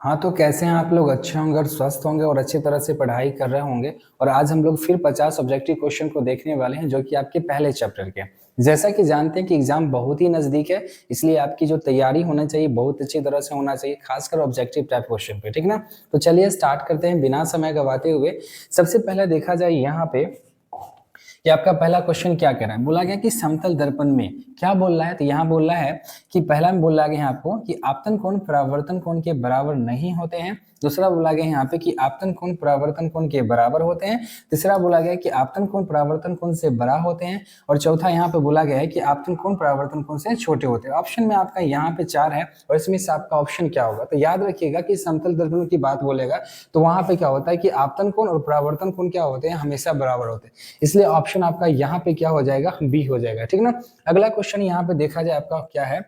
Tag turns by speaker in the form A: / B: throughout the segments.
A: हाँ, तो कैसे हैं आप लोग? अच्छे होंगे और स्वस्थ होंगे और अच्छी तरह से पढ़ाई कर रहे होंगे। और आज हम लोग फिर 50 ऑब्जेक्टिव क्वेश्चन को देखने वाले हैं जो कि आपके पहले चैप्टर के हैं। जैसा कि जानते हैं कि एग्जाम बहुत ही नजदीक है, इसलिए आपकी जो तैयारी होना चाहिए बहुत अच्छी तरह से होना चाहिए, खासकर ऑब्जेक्टिव टाइप क्वेश्चन पे, ठीक ना। तो चलिए स्टार्ट करते हैं बिना समय गवाते हुए। सबसे पहले देखा जाए यहाँ पे कि आपका पहला क्वेश्चन क्या कह रहा है। बोला गया कि समतल दर्पण में क्या बोल रहा है, तो यहाँ बोल रहा है कि पहला में बोला गया है आपको कि आपतन कोण परावर्तन कोण के बराबर नहीं होते हैं। दूसरा बोला गया यहाँ पे कि आपतन कोण परावर्तन कोण के बराबर होते हैं। तीसरा बोला गया कि आपतन कोण परावर्तन कोण से बड़ा होते हैं। और चौथा यहाँ पे बोला गया है कि आपतन कोण परावर्तन कोण से छोटे होते हैं। ऑप्शन में आपका यहाँ पे 4 है और इसमें से आपका ऑप्शन क्या होगा। तो याद रखिएगा कि समतल दर्पण की बात बोलेगा तो वहां पे क्या होता है कि आपतन कोण और परावर्तन कोण क्या होते हैं, हमेशा बराबर होते हैं। इसलिए ऑप्शन आपका यहाँ पे क्या हो जाएगा, बी हो जाएगा, ठीक ना। अगला क्वेश्चन यहाँ पे देखा जाए आपका क्या है।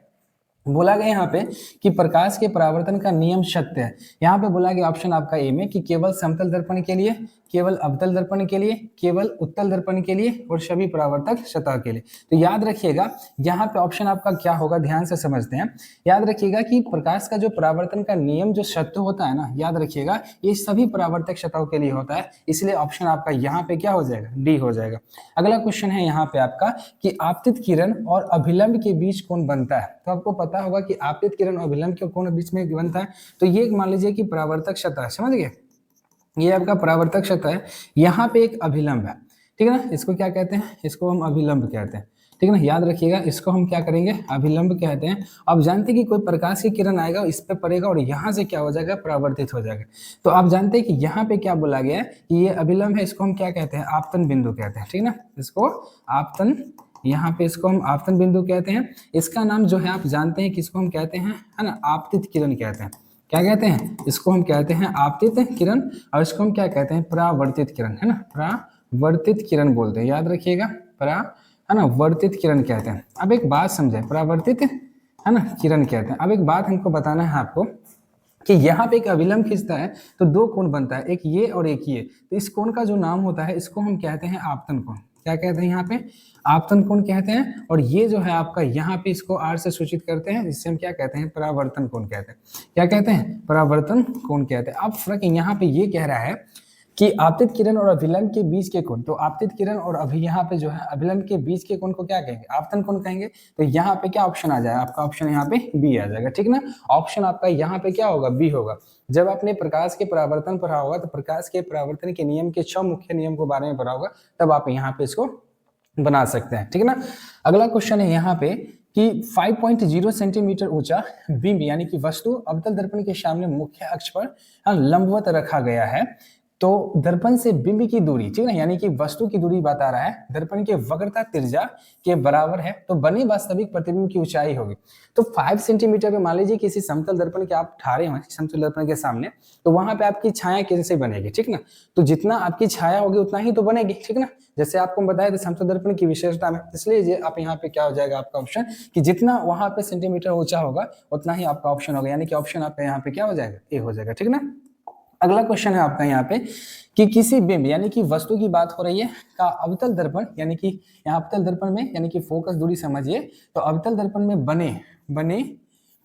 A: बोला गया यहाँ पे कि प्रकाश के परावर्तन का नियम सत्य है। यहाँ पे बोला गया ऑप्शन आपका ए में कि केवल समतल दर्पण के लिए, केवल अवतल दर्पण के लिए, केवल उत्तल दर्पण के लिए और सभी परावर्तक सतह के लिए। तो याद रखिएगा यहाँ पे ऑप्शन आपका क्या होगा, ध्यान से समझते हैं। याद रखिएगा कि प्रकाश का जो परावर्तन का नियम जो सत्य होता है ना, याद रखिएगा ये सभी परावर्तक सतहों के लिए होता है। इसलिए ऑप्शन आपका यहाँ पे क्या हो जाएगा, डी हो जाएगा। अगला क्वेश्चन है यहाँ पे आपका कि आपतित किरण और अभिलंब के बीच कौन बनता है। तो आपको पता होगा कि आपतित किरण और अभिलंब के कौन बीच में बनता है। तो ये मान लीजिए कि परावर्तक सतह, समझ गए, ये आपका परावर्तक सतह है। यहाँ पे एक अभिलंब है, ठीक है ना। इसको क्या कहते हैं, इसको हम अभिलंब कहते हैं, ठीक है ना। याद रखिएगा इसको हम क्या करेंगे, अभिलंब कहते हैं। आप जानते हैं कि कोई प्रकाश की किरण आएगा, इस पे पड़ेगा और यहाँ से क्या हो जाएगा, परावर्तित हो जाएगा। तो आप जानते हैं कि यहाँ पे क्या बोला गया है कि ये अभिलंब है, इसको हम क्या कहते हैं, आपतन बिंदु कहते हैं, ठीक ना। इसको आपतन, यहाँ पे इसको हम आपतन बिंदु कहते हैं। इसका नाम जो है आप जानते हैं किसको हम कहते हैं, है ना, आपतित किरण कहते हैं। क्या कहते हैं, इसको हम कहते हैं आपतित किरण और इसको हम क्या कहते हैं, परावर्तित किरण, है ना, परावर्तित किरण बोलते हैं। याद रखिएगा है ना, वर्तित किरण कहते हैं। अब एक बात समझे, परावर्तित है ना किरण कहते हैं। अब एक बात हमको बताना है आपको कि यहाँ पे एक अभिलंब खींचता है तो दो कोण बनता है, एक ये और एक ये। तो इस कोण का जो नाम होता है इसको हम कहते हैं आपतन कोण। क्या कहते हैं यहाँ पे, आपतन कोण कहते हैं। और ये जो है आपका यहाँ पे इसको आर से सूचित करते हैं, जिससे हम क्या कहते हैं, परावर्तन कोण कहते हैं। क्या कहते हैं, परावर्तन कोण कहते हैं। अब फर्क यहाँ पे ये कह रहा है कि आपतित किरण और अभिलंब के बीच के कोण, तो आपतित किरण और अभी यहाँ पे जो है अभिलंब के बीच के कोण को क्या कहेंगे, आपतन कोण कहेंगे। तो यहाँ पे क्या ऑप्शन आ जाएगा, आपका ऑप्शन यहाँ पे बी आ जाएगा, ठीक ना। ऑप्शन आपका यहाँ पे क्या होगा, बी होगा। जब आपने प्रकाश के परावर्तन पढ़ा होगा तो प्रकाश के परावर्तन के नियम के 6 मुख्य नियम के बारे में पढ़ा होगा, तब आप यहाँ पे इसको बना सकते हैं, ठीक है ना। अगला क्वेश्चन है यहाँ पे कि 5.0 सेंटीमीटर ऊंचा बिंब यानी कि वस्तु अवतल दर्पण के सामने मुख्य अक्ष पर लंबवत रखा गया है। तो दर्पण से बिंब की दूरी, ठीक है ना, यानी कि वस्तु की दूरी बता रहा है, दर्पण के वक्रता त्रिज्या के बराबर है, तो बनी वास्तविक प्रतिबिंब की ऊंचाई होगी। तो 5 सेंटीमीटर पे मान लीजिए किसी समतल दर्पण के आप ठहरे हैं, समतल दर्पण के सामने, तो वहां पे आपकी छाया कैसे बनेगी, ठीक ना। तो जितना आपकी छाया होगी उतना ही तो बनेगी, ठीक ना। जैसे आपको बताया था समतल दर्पण की विशेषता में, इसलिए आप यहाँ पे क्या हो जाएगा आपका ऑप्शन कि जितना वहां पे सेंटीमीटर ऊंचा होगा उतना ही आपका ऑप्शन होगा, यानी कि ऑप्शन आपका यहाँ पे क्या हो जाएगा, ए हो जाएगा, ठीक ना। अगला क्वेश्चन है आपका यहाँ पे कि किसी बिंब यानी कि वस्तु की बात हो रही है का अवतल दर्पण, यानी कि यहाँ अवतल दर्पण में यानी कि फोकस दूरी समझिए, तो अवतल दर्पण में बने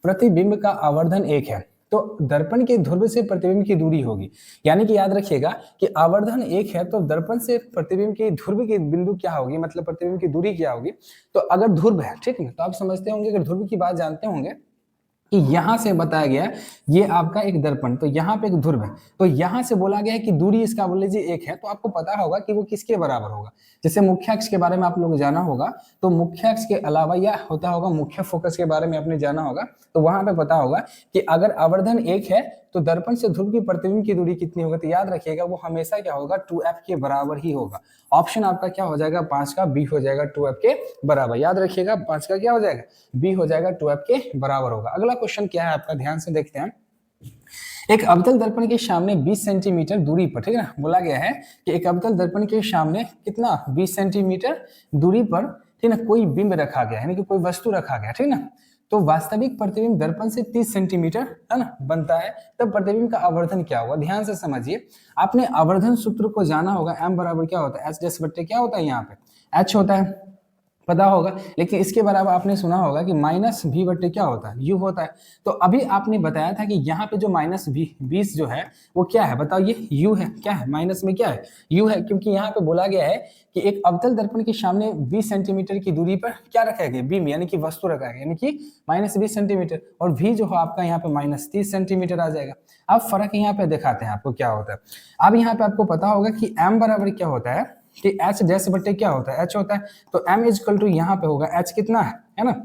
A: प्रतिबिंब का आवर्धन 1 है। तो दर्पण के ध्रुव से प्रतिबिंब की दूरी होगी, यानी कि याद रखिएगा कि आवर्धन 1 है तो दर्पण से प्रतिबिंब की ध्रुव की बिंदु क्या होगी, मतलब प्रतिबिंब की दूरी क्या होगी। तो अगर ध्रुव है, ठीक है, तो आप समझते होंगे, अगर ध्रुव की बात जानते होंगे कि यहां से बताया गया ये आपका एक दर्पण, तो यहाँ पे एक ध्रुव है, तो यहां से बोला गया है कि दूरी इसका बोल लीजिए 1 है, तो आपको पता होगा कि वो किसके बराबर होगा। जैसे मुख्य अक्ष के बारे में आप लोग जाना होगा, तो मुख्य अक्ष के अलावा यह होता होगा मुख्य फोकस के बारे में आपने जाना होगा, तो वहां पे पता होगा कि अगर आवर्धन 1 है तो दर्पण से ध्रुव की प्रतिबिंब की दूरी कितनी होगी। तो याद रखिएगा वो हमेशा क्या होगा, 2f के बराबर ही होगा। ऑप्शन आपका क्या हो जाएगा, 5 का बी हो जाएगा, 2f के बराबर। याद रखिएगा 5 का क्या हो जाएगा, बी हो जाएगा, 2f के बराबर होगा। अगला क्वेश्चन क्या है आपका, ध्यान से देखते हैं। एक अवतल दर्पण के सामने 20 सेंटीमीटर दूरी पर, ठीक है ना, बोला गया है कि एक अवतल दर्पण के सामने कितना, 20 सेंटीमीटर दूरी पर, ठीक है ना, कोई बिंब रखा गया, यानी कि कोई वस्तु रखा गया, ठीक है ना। तो वास्तविक प्रतिबिंब दर्पण से 30 सेंटीमीटर है ना बनता है, तब प्रतिबिंब का आवर्धन क्या होगा। ध्यान से समझिए, आपने आवर्धन सूत्र को जाना होगा, m बराबर क्या होता है, h डैश बट्टे क्या होता है, यहाँ पे h होता है। पता होगा। लेकिन इसके बराबर आपने सुना होगा कि माइनस भी बट्टे क्या होता है, यू होता है। तो अभी आपने बताया था कि यहाँ पे जो माइनस 20 जो है वो क्या है, बताओ, ये यू है, क्या है, माइनस में क्या है, यू है, क्योंकि यहाँ पे बोला गया है कि एक अवतल दर्पण के सामने 20 सेंटीमीटर की दूरी पर क्या रखा गया, बीम यानी कि वस्तु रखा गया, यानी कि -20 सेंटीमीटर, और भी जो है आपका यहाँ पे -30 सेंटीमीटर आ जाएगा। अब फर्क यहाँ पे दिखाते हैं आपको क्या होता है। अब यहाँ पे आपको पता होगा कि m बराबर क्या होता है कि एच डैश बट्टे क्या होता है, एच होता है। तो m इजकल टू यहाँ पे होगा एच कितना है ना,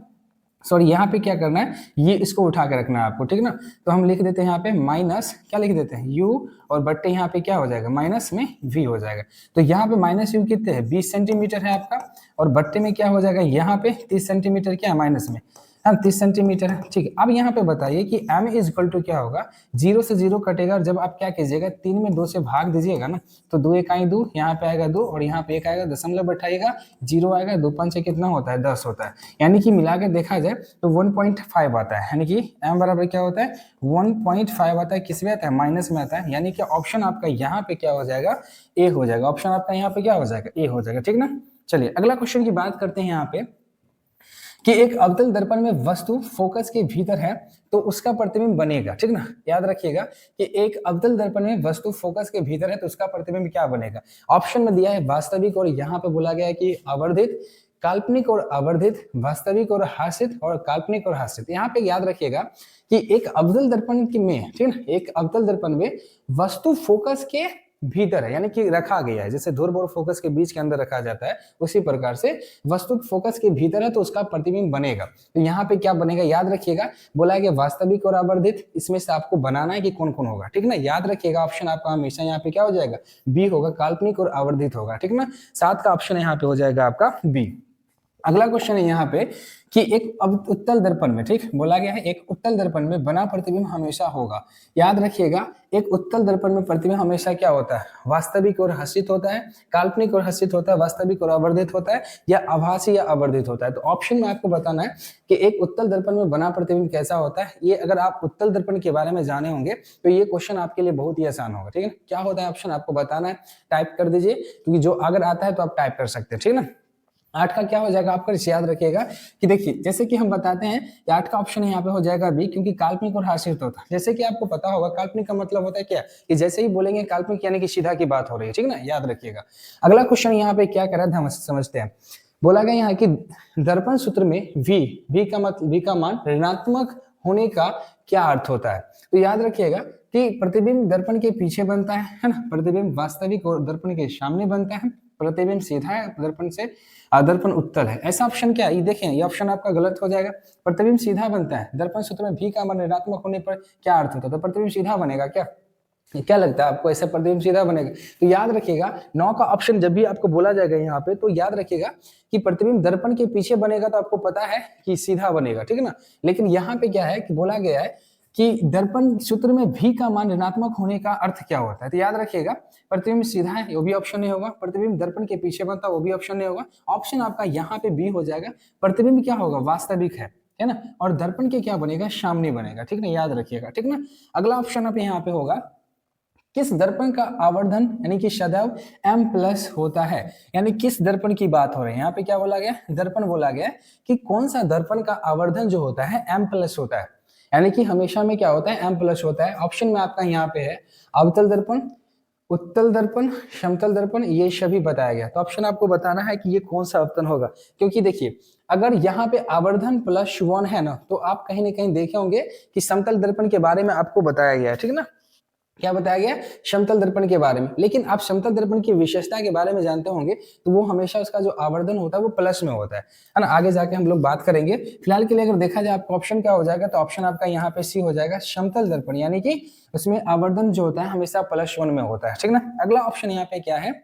A: सॉरी यहाँ पे क्या करना है, ये इसको उठा के रखना है आपको, ठीक है ना। तो हम लिख देते हैं यहाँ पे माइनस, क्या लिख देते हैं, u, और बट्टे यहाँ पे क्या हो जाएगा, माइनस में v हो जाएगा। तो यहाँ पे माइनस u कितने है, 20 सेंटीमीटर है आपका, और बट्टे में क्या हो जाएगा, यहाँ पे 30 सेंटीमीटर क्या है माइनस में, हाँ 30 सेंटीमीटर है, ठीक है। अब यहाँ पे बताइए कि m इज इक्वल टू क्या होगा, 0 से 0 कटेगा, और जब आप क्या कीजिएगा 3 में 2 से भाग दीजिएगा ना, तो 2 1 2, यहाँ पे आएगा 2, और यहाँ पे 1 आएगा, दशमलव बैठाइएगा, 0 आएगा, 2 5 से कितना होता है, 10 होता है। यानी कि मिला के देखा जाए तो 1.5 आता है, यानी कि m बराबर क्या होता है, 1.5 आता है, किस में आता है, माइनस में आता है। यानी कि ऑप्शन आपका यहाँ पे क्या हो जाएगा, ए हो जाएगा, ऑप्शन आपका यहाँ पे क्या हो जाएगा, ए हो जाएगा, ठीक ना। चलिए अगला क्वेश्चन की बात करते हैं यहाँ पे कि एक अवतल दर्पण में वस्तु फोकस के भीतर है तो उसका प्रतिबिंब बनेगा, ठीक ना। याद रखिएगा कि एक अवतल दर्पण में वस्तु फोकस के भीतर है तो उसका प्रतिबिंब क्या बनेगा। ऑप्शन में दिया है वास्तविक, और यहाँ पे बोला गया है कि आवर्धित, काल्पनिक और आवर्धित, वास्तविक और हासित, और काल्पनिक और हासित। यहाँ पे याद रखिएगा कि एक अवतल दर्पण में, ठीक ना, एक अवतल दर्पण में वस्तु फोकस के भीतर है, यानी कि रखा गया है, जैसे ध्रुव और फोकस के बीच के अंदर रखा जाता है, उसी प्रकार से वस्तु फोकस के भीतर है तो उसका प्रतिबिंब बनेगा। तो यहाँ पे क्या बनेगा, याद रखिएगा, बोला है कि वास्तविक और आवर्धित, इसमें से आपको बनाना है कि कौन कौन होगा, ठीक ना। याद रखिएगा ऑप्शन आपका हमेशा यहाँ पे क्या हो जाएगा, बी होगा, काल्पनिक और आवर्धित होगा, ठीक ना। 7 का ऑप्शन यहाँ पे हो जाएगा आपका बी। अगला क्वेश्चन है यहाँ पे कि एक उत्तल दर्पण में, ठीक, बोला गया है एक उत्तल दर्पण में बना प्रतिबिंब हमेशा होगा। याद रखिएगा एक उत्तल दर्पण में प्रतिबिंब हमेशा क्या होता है, वास्तविक और हसित होता है, काल्पनिक और हसित होता है, वास्तविक और आवर्धित होता है, या आभासी या आवर्धित होता है। तो ऑप्शन में आपको बताना है कि एक उत्तल दर्पण में बना प्रतिबिंब कैसा होता है। ये अगर आप उत्तल दर्पण के बारे में जाने होंगे तो ये क्वेश्चन आपके लिए बहुत ही आसान होगा, ठीक है। क्या होता है ऑप्शन आपको बताना है, टाइप कर दीजिए, क्योंकि जो अगर आता है तो आप टाइप कर सकते हैं, ठीक है ना। 8 का क्या हो जाएगा आपका, याद रखिएगा कि देखिए जैसे कि हम बताते हैं कि 8 का ऑप्शन यहाँ पे हो जाएगा बी, क्योंकि काल्पनिक और हासित होता है। जैसे कि आपको पता होगा काल्पनिक का मतलब होता है क्या, कि जैसे ही बोलेंगे काल्पनिक यानी कि सीधा की बात हो रही है, ठीक ना, याद रखिएगा। अगला क्वेश्चन यहाँ पे क्या कह रहा है हम समझते हैं। बोला गया यहाँ कि दर्पण सूत्र में v का मान ऋणात्मक होने का क्या अर्थ होता है। तो याद रखिएगा कि प्रतिबिंब दर्पण के पीछे बनता है ना, प्रतिबिंब वास्तविक और दर्पण के सामने बनता है, प्रतिबिंब सीधा है दर्पण से, दर्पण उत्तल है। ऐसा ऑप्शन क्या है, ये देखें, ये ऑप्शन आपका गलत हो जाएगा। प्रतिबिंब सीधा बनता है, दर्पण सूत्र में भी का मान ऋणात्मक होने पर क्या अर्थ होता है, तो प्रतिबिंब सीधा बनेगा क्या, क्या लगता है आपको, ऐसा प्रतिबिंब सीधा बनेगा। तो याद रखिएगा 9 का ऑप्शन जब भी आपको बोला जाएगा यहाँ पे, तो याद रखिएगा कि प्रतिबिंब दर्पण के पीछे बनेगा तो आपको पता है कि सीधा बनेगा, ठीक है ना। लेकिन यहाँ पे क्या है कि बोला गया है कि दर्पण सूत्र में भी का मान ऋणात्मक होने का अर्थ क्या होता है। तो याद रखिएगा प्रतिबिंब सीधा है, वो भी ऑप्शन नहीं होगा, प्रतिबिंब दर्पण के पीछे बनता है, वो भी ऑप्शन नहीं होगा। ऑप्शन आपका यहाँ पे बी हो जाएगा, प्रतिबिंब क्या होगा, वास्तविक है ना, और दर्पण के क्या बनेगा, सामने बनेगा, ठीक ना, याद रखिएगा, ठीक ना। अगला ऑप्शन आप यहाँ पे होगा, किस दर्पण का आवर्धन यानी कि सदैव m+ होता है। यानी किस दर्पण की बात हो रही है, यहाँ पे क्या बोला गया, दर्पण बोला गया कि कौन सा दर्पण का आवर्धन जो होता है m+ होता है, यानी कि हमेशा में क्या होता है, m+ होता है। ऑप्शन में आपका यहाँ पे है अवतल दर्पण, उत्तल दर्पण, समतल दर्पण, ये सभी बताया गया। तो ऑप्शन आपको बताना है कि ये कौन सा अवतल होगा, क्योंकि देखिए अगर यहाँ पे आवर्धन +1 है ना, तो आप कहीं ना कहीं देखे होंगे कि समतल दर्पण के बारे में आपको बताया गया है, ठीक है ना। क्या बताया गया, समतल दर्पण के बारे में। लेकिन आप समतल दर्पण की विशेषता के बारे में जानते होंगे तो वो हमेशा उसका जो आवर्धन होता है वो प्लस में होता है ना। आगे जाके हम लोग बात करेंगे। फिलहाल के लिए अगर देखा जाए आपका ऑप्शन क्या हो जाएगा, तो ऑप्शन आपका यहाँ पे सी हो जाएगा, समतल दर्पण, यानी कि उसमें आवर्धन जो होता है हमेशा +1 में होता है, ठीक ना। अगला ऑप्शन यहाँ पे क्या है,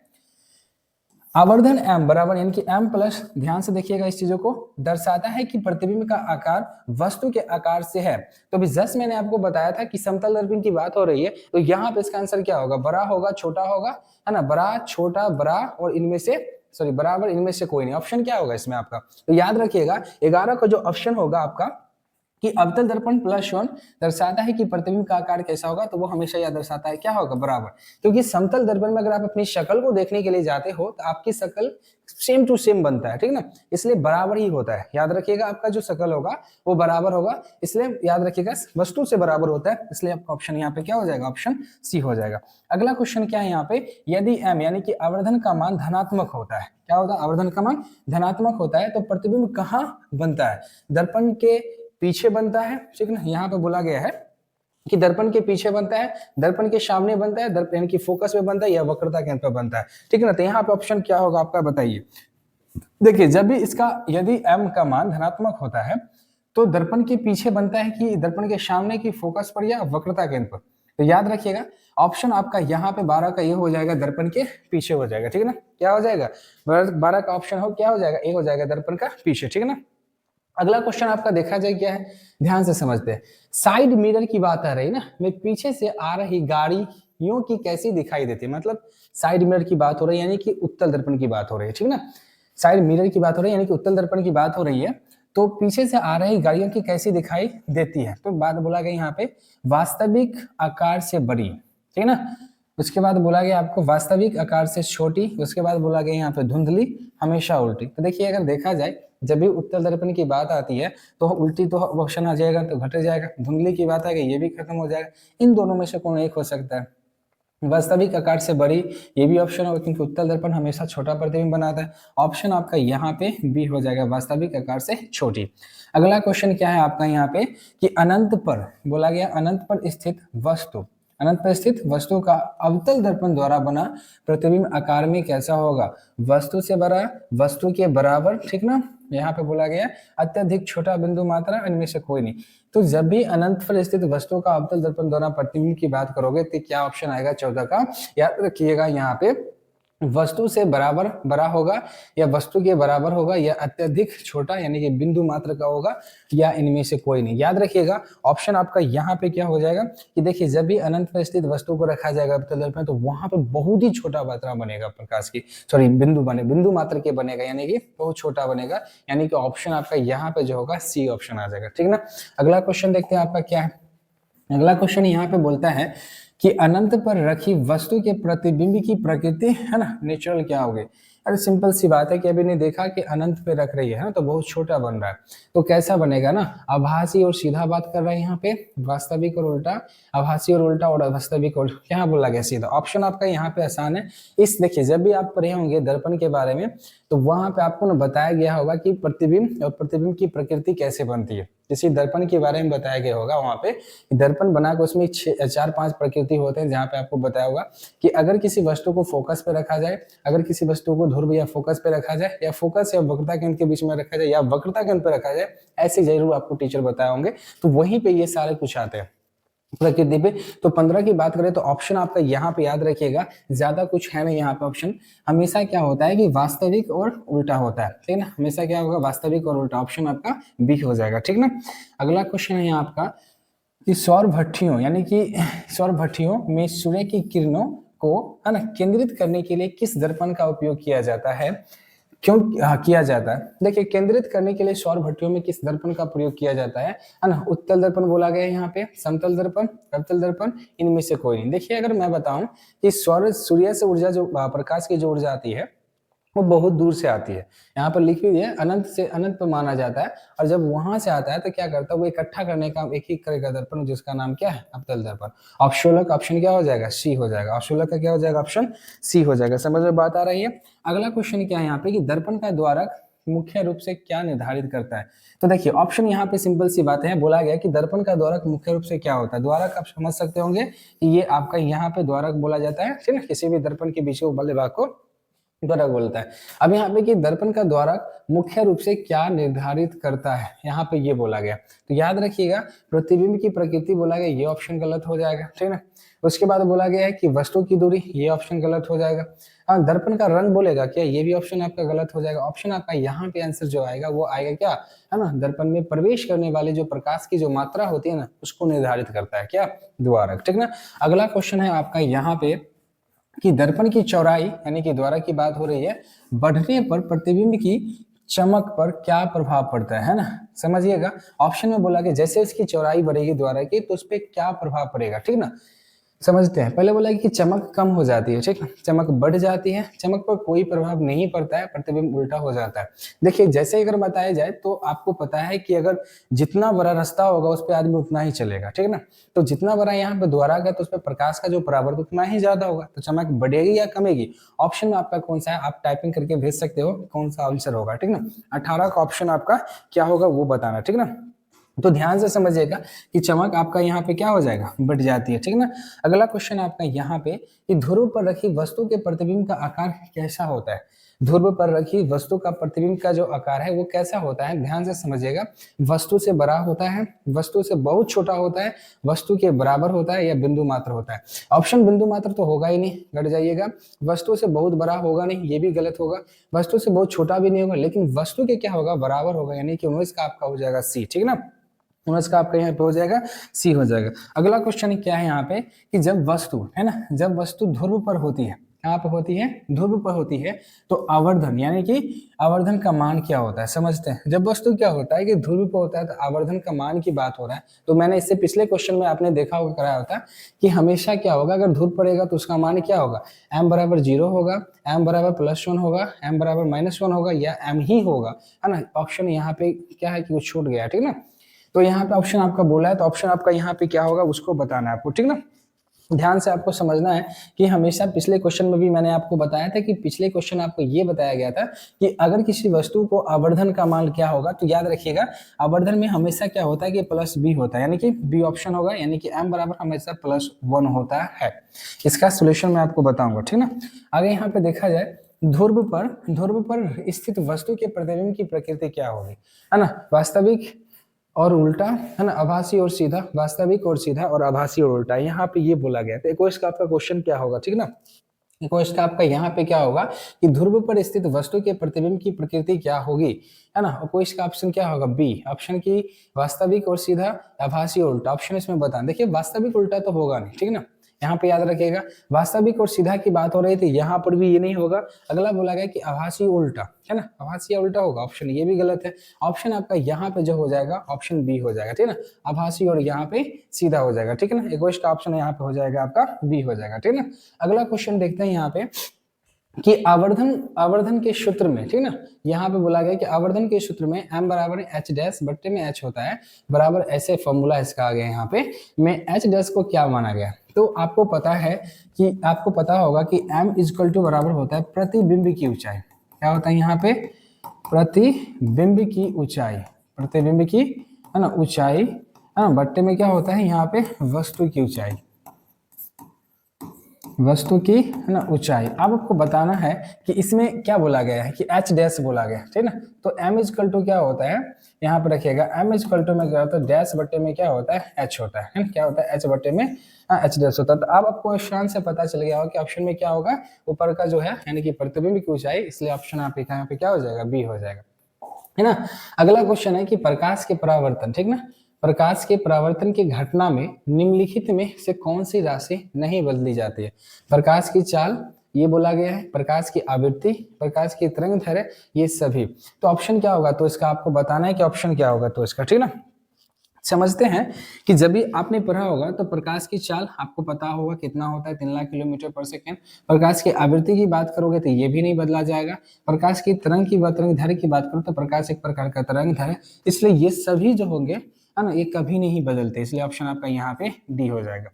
A: आवर्धन m बराबर, यानी कि m+, ध्यान से देखिएगा इस चीजों को, दर्शाता है कि प्रतिबिंब का आकार वस्तु के आकार से है। तो अभी जस्ट मैंने आपको बताया था कि समतल दर्पण की बात हो रही है, तो यहाँ पे इसका आंसर क्या होगा, बड़ा होगा, छोटा होगा, है ना, बड़ा, छोटा, बड़ा, और इनमें से सॉरी बराबर, इनमें से कोई नहीं। ऑप्शन क्या होगा इसमें आपका, तो याद रखिएगा 11 का जो ऑप्शन होगा आपका कि अवतल दर्पण +1 दर्शाता है कि प्रतिबिंब का आकार कैसा होगा, तो वो हमेशा यह दर्शाता है क्या होगा, बराबर। क्योंकि समतल दर्पण में अगर आप अपनी शक्ल को देखने के लिए जाते हो तो आपकी शक्ल सेम टू सेम बनता है, ठीक ना, इसलिए बराबर ही होता है। याद रखिएगा आपका जो शक्ल होगा वो बराबर होगा, इसलिए याद रखिएगा वस्तु से बराबर होता है, इसलिए आपका ऑप्शन यहाँ पे क्या हो जाएगा, ऑप्शन सी हो जाएगा। अगला क्वेश्चन क्या है यहाँ पे, यदि m यानी कि आवर्धन का मान धनात्मक होता है, क्या होता है, आवर्धन का मान धनात्मक होता है, तो प्रतिबिंब कहाँ बनता है, दर्पण के पीछे बनता है, ठीक ना, यहाँ पे बोला गया है कि दर्पण के पीछे बनता है, दर्पण के सामने बनता है, दर्पण की फोकस में बनता है या वक्रता केंद्र पर बनता है, ठीक है ना। तो यहाँ पे ऑप्शन क्या होगा आपका, बताइए। देखिए जब भी इसका यदि m का मान धनात्मक होता है तो दर्पण के पीछे बनता है कि दर्पण के सामने की फोकस पर या वक्रता केंद्र पर, तो याद रखिएगा ऑप्शन आपका यहाँ पे 12 का ये हो जाएगा, दर्पण के पीछे हो जाएगा, ठीक है ना, क्या हो जाएगा, 12 का ऑप्शन हो क्या हो जाएगा, ए हो जाएगा, दर्पण का पीछे, ठीक है ना। अगला क्वेश्चन आपका देखा जाए क्या है, ध्यान से समझते हैं। साइड मिरर की बात आ रही ना, मैं पीछे से आ रही गाड़ियों की कैसी दिखाई देती है, मतलब साइड मिरर की बात हो रही है यानी कि उत्तल दर्पण की बात हो रही है, ठीक ना, साइड मिरर की बात हो रही है यानी कि उत्तल दर्पण की बात हो रही है, तो पीछे से आ रही गाड़ियों की कैसी दिखाई देती है, तो बात बोला गया यहाँ पे वास्तविक आकार से बड़ी, ठीक ना, उसके बाद बोला गया आपको वास्तविक आकार से छोटी, उसके बाद बोला गया यहाँ पे धुंधली हमेशा उल्टी। तो देखिए अगर देखा जाए जब भी उत्तल दर्पण की बात आती है तो उल्टी तो ऑप्शन आ जाएगा, तो घट जाएगा, धुंधली की बात आएगी ये भी खत्म हो जाएगा, इन दोनों में से कोई एक हो सकता है। वास्तविक आकार से बड़ी ये भी ऑप्शन होगा क्योंकि उत्तल दर्पण हमेशा छोटा प्रतिबिंब बनाता है, ऑप्शन आपका यहाँ पे बी हो जाएगा, वास्तविक आकार से छोटी। अगला क्वेश्चन क्या है आपका यहाँ पे कि अनंत पर बोला गया, अनंत पर स्थित वस्तु, अनंत पर स्थित वस्तु का अवतल दर्पण द्वारा बना प्रतिबिंब आकार में कैसा होगा, वस्तु से बड़ा, वस्तु के बराबर, ठीक ना, यहाँ पे बोला गया अत्यधिक छोटा, बिंदु मात्रा, इनमें से कोई नहीं। तो जब भी अनंत पर स्थित वस्तु का अवतल दर्पण द्वारा प्रतिबिंब की बात करोगे तो क्या ऑप्शन आएगा, 14 का। याद रखिएगा यहाँ पे वस्तु से बराबर बड़ा होगा या वस्तु के बराबर होगा या अत्यधिक छोटा यानी कि बिंदु मात्र का होगा या इनमें से कोई नहीं। याद रखिएगा ऑप्शन आपका यहाँ पे क्या हो जाएगा कि देखिए जब भी अनंत पर स्थित वस्तु को रखा जाएगा अवतल दर्पण तो वहां पे बहुत ही छोटा मात्रा बनेगा प्रकाश की, सॉरी बिंदु मात्र के बनेगा यानी कि बहुत छोटा बनेगा, यानी कि ऑप्शन आपका यहाँ पे जो होगा सी ऑप्शन आ जाएगा, ठीक ना। अगला क्वेश्चन देखते हैं आपका क्या है। अगला क्वेश्चन यहाँ पे बोलता है कि अनंत पर रखी वस्तु के प्रतिबिंब की प्रकृति है ना, नेचुरल क्या होगी। अरे सिंपल सी बात है कि अभी ने देखा कि अनंत पे रख रही है ना तो बहुत छोटा बन रहा है, तो कैसा बनेगा ना, आभासी और सीधा बात कर रहा है यहाँ पे, वास्तविक और उल्टा, आभासी और उल्टा और वास्तविक और क्या बोला गया सीधा। ऑप्शन आपका यहाँ पे आसान है। इस देखिए जब भी आप पढ़े होंगे दर्पण के बारे में तो वहां पे आपको ना बताया गया होगा कि प्रतिबिंब और प्रतिबिंब की प्रकृति कैसे बनती है, किसी दर्पण के बारे में बताया गया होगा वहां पे, दर्पण बना के उसमें 4-5 प्रकृति होते हैं, जहाँ पे आपको बताया होगा कि अगर किसी वस्तु को फोकस पे रखा जाए, अगर किसी वस्तु को ध्रुव या फोकस पे रखा जाए, या फोकस या वक्रता केंद्र के बीच में रखा जाए, या वक्रता केंद्र पे रखा जाए, ऐसे जरूर आपको टीचर बताए होंगे, तो वहीं पे ये सारे कुछ आते हैं प्रकृति पे। तो 15 की बात करें तो ऑप्शन आपका यहाँ पे याद रखिएगा ज्यादा कुछ है नहीं, यहाँ पे ऑप्शन हमेशा क्या होता है कि वास्तविक और उल्टा होता है, ठीक ना, हमेशा क्या होगा, वास्तविक और उल्टा, ऑप्शन आपका बी हो जाएगा, ठीक ना। अगला क्वेश्चन है यहाँ आपका कि सौर भट्टियों यानी कि सौर भट्टियों में सूर्य की किरणों को है ना केंद्रित करने के लिए किस दर्पण का उपयोग किया जाता है, क्यों किया जाता है। देखिए केंद्रित करने के लिए सौर भट्टियों में किस दर्पण का प्रयोग किया जाता है ना, उत्तल दर्पण बोला गया है यहाँ पे, समतल दर्पण, अवतल दर्पण, इनमें से कोई नहीं। देखिए अगर मैं बताऊं कि सूर्य से ऊर्जा जो प्रकाश की जो ऊर्जा आती है वो बहुत दूर से आती है, यहाँ पर लिखी हुई है अनंत से अनंत पर माना जाता है, और जब वहां से आता है तो क्या करता है वो इकट्ठा करने का एक ही करेगा दर्पण जिसका नाम क्या है, अवतल दर्पण। ऑप्शन का ऑप्शन क्या हो जाएगा, सी हो जाएगा, ऑप्शन का क्या हो जाएगा, ऑप्शन सी हो जाएगा। समझ में बात आ रही है। अगला क्वेश्चन क्या है यहाँ पे कि दर्पण का द्वारक मुख्य रूप से क्या निर्धारित करता है। तो देखिए ऑप्शन यहाँ पे सिंपल सी बात है, बोला गया कि दर्पण का द्वारक मुख्य रूप से क्या होता है। द्वारक आप समझ सकते होंगे कि ये आपका यहाँ पे द्वारक बोला जाता है, ठीक है, किसी भी दर्पण के बीच वाले भाग को द्वारक बोलता है। अब यहाँ पे कि दर्पण का द्वारक मुख्य रूप से क्या निर्धारित करता है, यहाँ पे ये बोला गया, तो याद रखिएगा प्रतिबिंब की प्रकृति बोला गया, ये ऑप्शन गलत हो जाएगा, ठीक है। उसके बाद बोला गया है कि वस्तु की दूरी, ये ऑप्शन गलत हो जाएगा। हाँ दर्पण का रंग बोलेगा क्या, ये भी ऑप्शन आपका गलत हो जाएगा। ऑप्शन आपका यहाँ पे आंसर जो आएगा वो आएगा क्या है ना, दर्पण में प्रवेश करने वाले जो प्रकाश की जो मात्रा होती है ना उसको निर्धारित करता है क्या, द्वारक, ठीक ना। अगला क्वेश्चन है आपका यहाँ पे कि दर्पण की चौड़ाई यानी कि द्वारक की बात हो रही है, बढ़ने पर प्रतिबिंब की चमक पर क्या प्रभाव पड़ता है ना, समझिएगा। ऑप्शन में बोला कि जैसे इसकी चौड़ाई बढ़ेगी द्वारा की तो उस पर क्या प्रभाव पड़ेगा, ठीक ना। समझते हैं, पहले बोला कि चमक कम हो जाती है, ठीक है, चमक बढ़ जाती है, चमक पर कोई प्रभाव नहीं पड़ता है, प्रतिबिंब उल्टा हो जाता है। देखिए जैसे अगर बताया जाए तो आपको पता है कि अगर जितना बड़ा रास्ता होगा उस पर आदमी उतना ही चलेगा, ठीक है ना। तो जितना बड़ा यहाँ पे द्वारा का तो उस पर प्रकाश का जो परावर्तन उतना ही ज्यादा होगा, तो चमक बढ़ेगी या कमेगी। ऑप्शन में आपका कौन सा है, आप टाइपिंग करके भेज सकते हो कौन सा आंसर होगा, ठीक ना। 18 का ऑप्शन आपका क्या होगा वो बताना, ठीक ना। तो ध्यान से समझिएगा कि चमक आपका यहाँ पे क्या हो जाएगा, बढ़ जाती है, ठीक ना। अगला क्वेश्चन आपका यहाँ पे कि ध्रुव पर रखी वस्तु के प्रतिबिंब का आकार कैसा होता है। ध्रुव पर रखी वस्तु का प्रतिबिंब का जो आकार है वो कैसा होता है, ध्यान से समझिएगा। वस्तु से बड़ा होता है, वस्तु से बहुत छोटा होता है, वस्तु के बराबर होता है, या बिंदु मात्र होता है। ऑप्शन बिंदु मात्र तो होगा ही नहीं, घट जाइएगा। वस्तु से बहुत बड़ा होगा नहीं, ये भी गलत होगा। वस्तु से बहुत छोटा भी नहीं होगा, लेकिन वस्तु के क्या होगा, बराबर होगा, यानी कि 19 का आपका हो जाएगा सी, ठीक ना। 19 का आपका यहाँ पे हो जाएगा सी हो जाएगा। अगला क्वेश्चन क्या है यहाँ पे कि जब वस्तु है ना, जब वस्तु ध्रुव पर होती है, कहाँ पे होती है, ध्रुव पर होती है, तो आवर्धन यानी कि आवर्धन का मान क्या होता है, समझते हैं। जब वस्तु क्या होता है कि ध्रुव पर होता है तो आवर्धन का मान की बात हो रहा है। तो मैंने इससे पिछले क्वेश्चन में आपने देखा होगा, कराया होता कि हमेशा क्या होगा, अगर ध्रुव पड़ेगा तो उसका मान क्या होगा, m बराबर 0 होगा, m बराबर +1 होगा, m बराबर -1 होगा, या m ही होगा, है ना। ऑप्शन यहाँ पे क्या है कि वो छूट गया, ठीक ना। तो यहाँ पे ऑप्शन आपका बोला है, तो ऑप्शन आपका यहाँ पे क्या होगा उसको बताना है आपको, ठीक ना। ध्यान से आपको समझना है कि हमेशा पिछले क्वेश्चन में भी मैंने आपको बताया था कि पिछले क्वेश्चन आपको ये बताया गया था कि अगर किसी वस्तु को आवर्धन का मान क्या होगा, तो याद रखिएगा आवर्धन में हमेशा क्या होता है कि +b होता है, यानी कि बी ऑप्शन होगा, यानी कि m बराबर हमेशा +1 होता है। इसका सोल्यूशन मैं आपको बताऊंगा, ठीक ना। आगे यहाँ पे देखा जाए ध्रुव पर स्थित वस्तु के प्रतिबिंब की प्रकृति क्या होगी, है ना। वास्तविक और उल्टा, है ना, आभासी और सीधा, वास्तविक और सीधा, और आभासी और उल्टा, यहाँ पे ये बोला गया। तो इक्वेश का आपका क्वेश्चन क्या होगा, ठीक ना। इक्वेश का आपका यहाँ पे क्या होगा कि ध्रुव पर स्थित वस्तु के प्रतिबिंब की प्रकृति क्या होगी, है ना। इक्वेश का ऑप्शन क्या होगा, बी ऑप्शन की वास्तविक और सीधा, आभासी और उल्टा। ऑप्शन इसमें बता, देखिए वास्तविक उल्टा तो होगा नहीं, ठीक ना। यहाँ पे याद रखिएगा वास्तविक और सीधा की बात हो रही थी, यहाँ पर भी ये नहीं होगा। अगला बोला गया कि आभासी उल्टा, है ना, आभासी उल्टा होगा, ऑप्शन ये भी गलत है। ऑप्शन आपका यहाँ पे जो हो जाएगा ऑप्शन बी हो जाएगा, ठीक है ना, आभासी और यहाँ पे सीधा हो जाएगा, ठीक है ना। इक्वेश का ऑप्शन यहाँ पे हो जाएगा आपका बी हो जाएगा, ठीक है ना। अगला क्वेश्चन देखते हैं यहाँ पे कि आवर्धन के सूत्र में, ठीक ना, यहाँ पे बोला गया कि आवर्धन के सूत्र में m बराबर h डैश बट्टे में h होता है बराबर, ऐसे फॉर्मूला इसका आ गया यहाँ पे में h डैश को क्या माना गया। तो आपको पता है कि आपको पता होगा कि m इजकल टू बराबर होता है प्रतिबिंब की ऊंचाई, क्या होता है यहाँ पे, प्रतिबिंब की ऊंचाई, प्रतिबिंब की, है ना, ऊंचाई, है ना, बट्टे में क्या होता है यहाँ पे वस्तु की ऊंचाई, वस्तु की, है ना, ऊंचाई। अब आपको बताना है कि इसमें क्या बोला गया है कि h डैश बोला गया, ठीक ना। तो m इजकल टू क्या होता है, यहाँ पे रखिएगा m इजकल टू में क्या होता है, डैश बट्टे में क्या होता है, h होता है, क्या होता है, h बट्टे में h डैश होता है। तो अब आपको शान से पता चल गया होगा कि ऑप्शन में क्या होगा, ऊपर का जो है यानी कि प्रतिबिंब की ऊंचाई, इसलिए ऑप्शन आप यहाँ पे क्या हो जाएगा, बी हो जाएगा, है ना। अगला क्वेश्चन है कि प्रकाश के परावर्तन, ठीक ना, प्रकाश के परावर्तन की घटना में निम्नलिखित में से कौन सी राशि नहीं बदली जाती है। प्रकाश की चाल ये बोला गया है, प्रकाश की आवृत्ति, प्रकाश की तरंग दैर्घ्य, ये सभी। तो ऑप्शन क्या होगा, तो इसका आपको बताना है कि ऑप्शन क्या होगा तो इसका, ठीक ना। समझते हैं कि जब भी आपने पढ़ा होगा तो प्रकाश की चाल आपको पता होगा कितना होता है, 3 लाख किलोमीटर पर सेकेंड। प्रकाश की आवृत्ति की बात करोगे तो ये भी नहीं बदला जाएगा। प्रकाश की तरंग की बात, तरंग दैर्घ्य की बात करो तो प्रकाश एक प्रकार का तरंग दैर्घ्य, इसलिए ये सभी जो होंगे, है ना, ये कभी नहीं बदलते, इसलिए ऑप्शन आपका यहाँ पे डी हो जाएगा।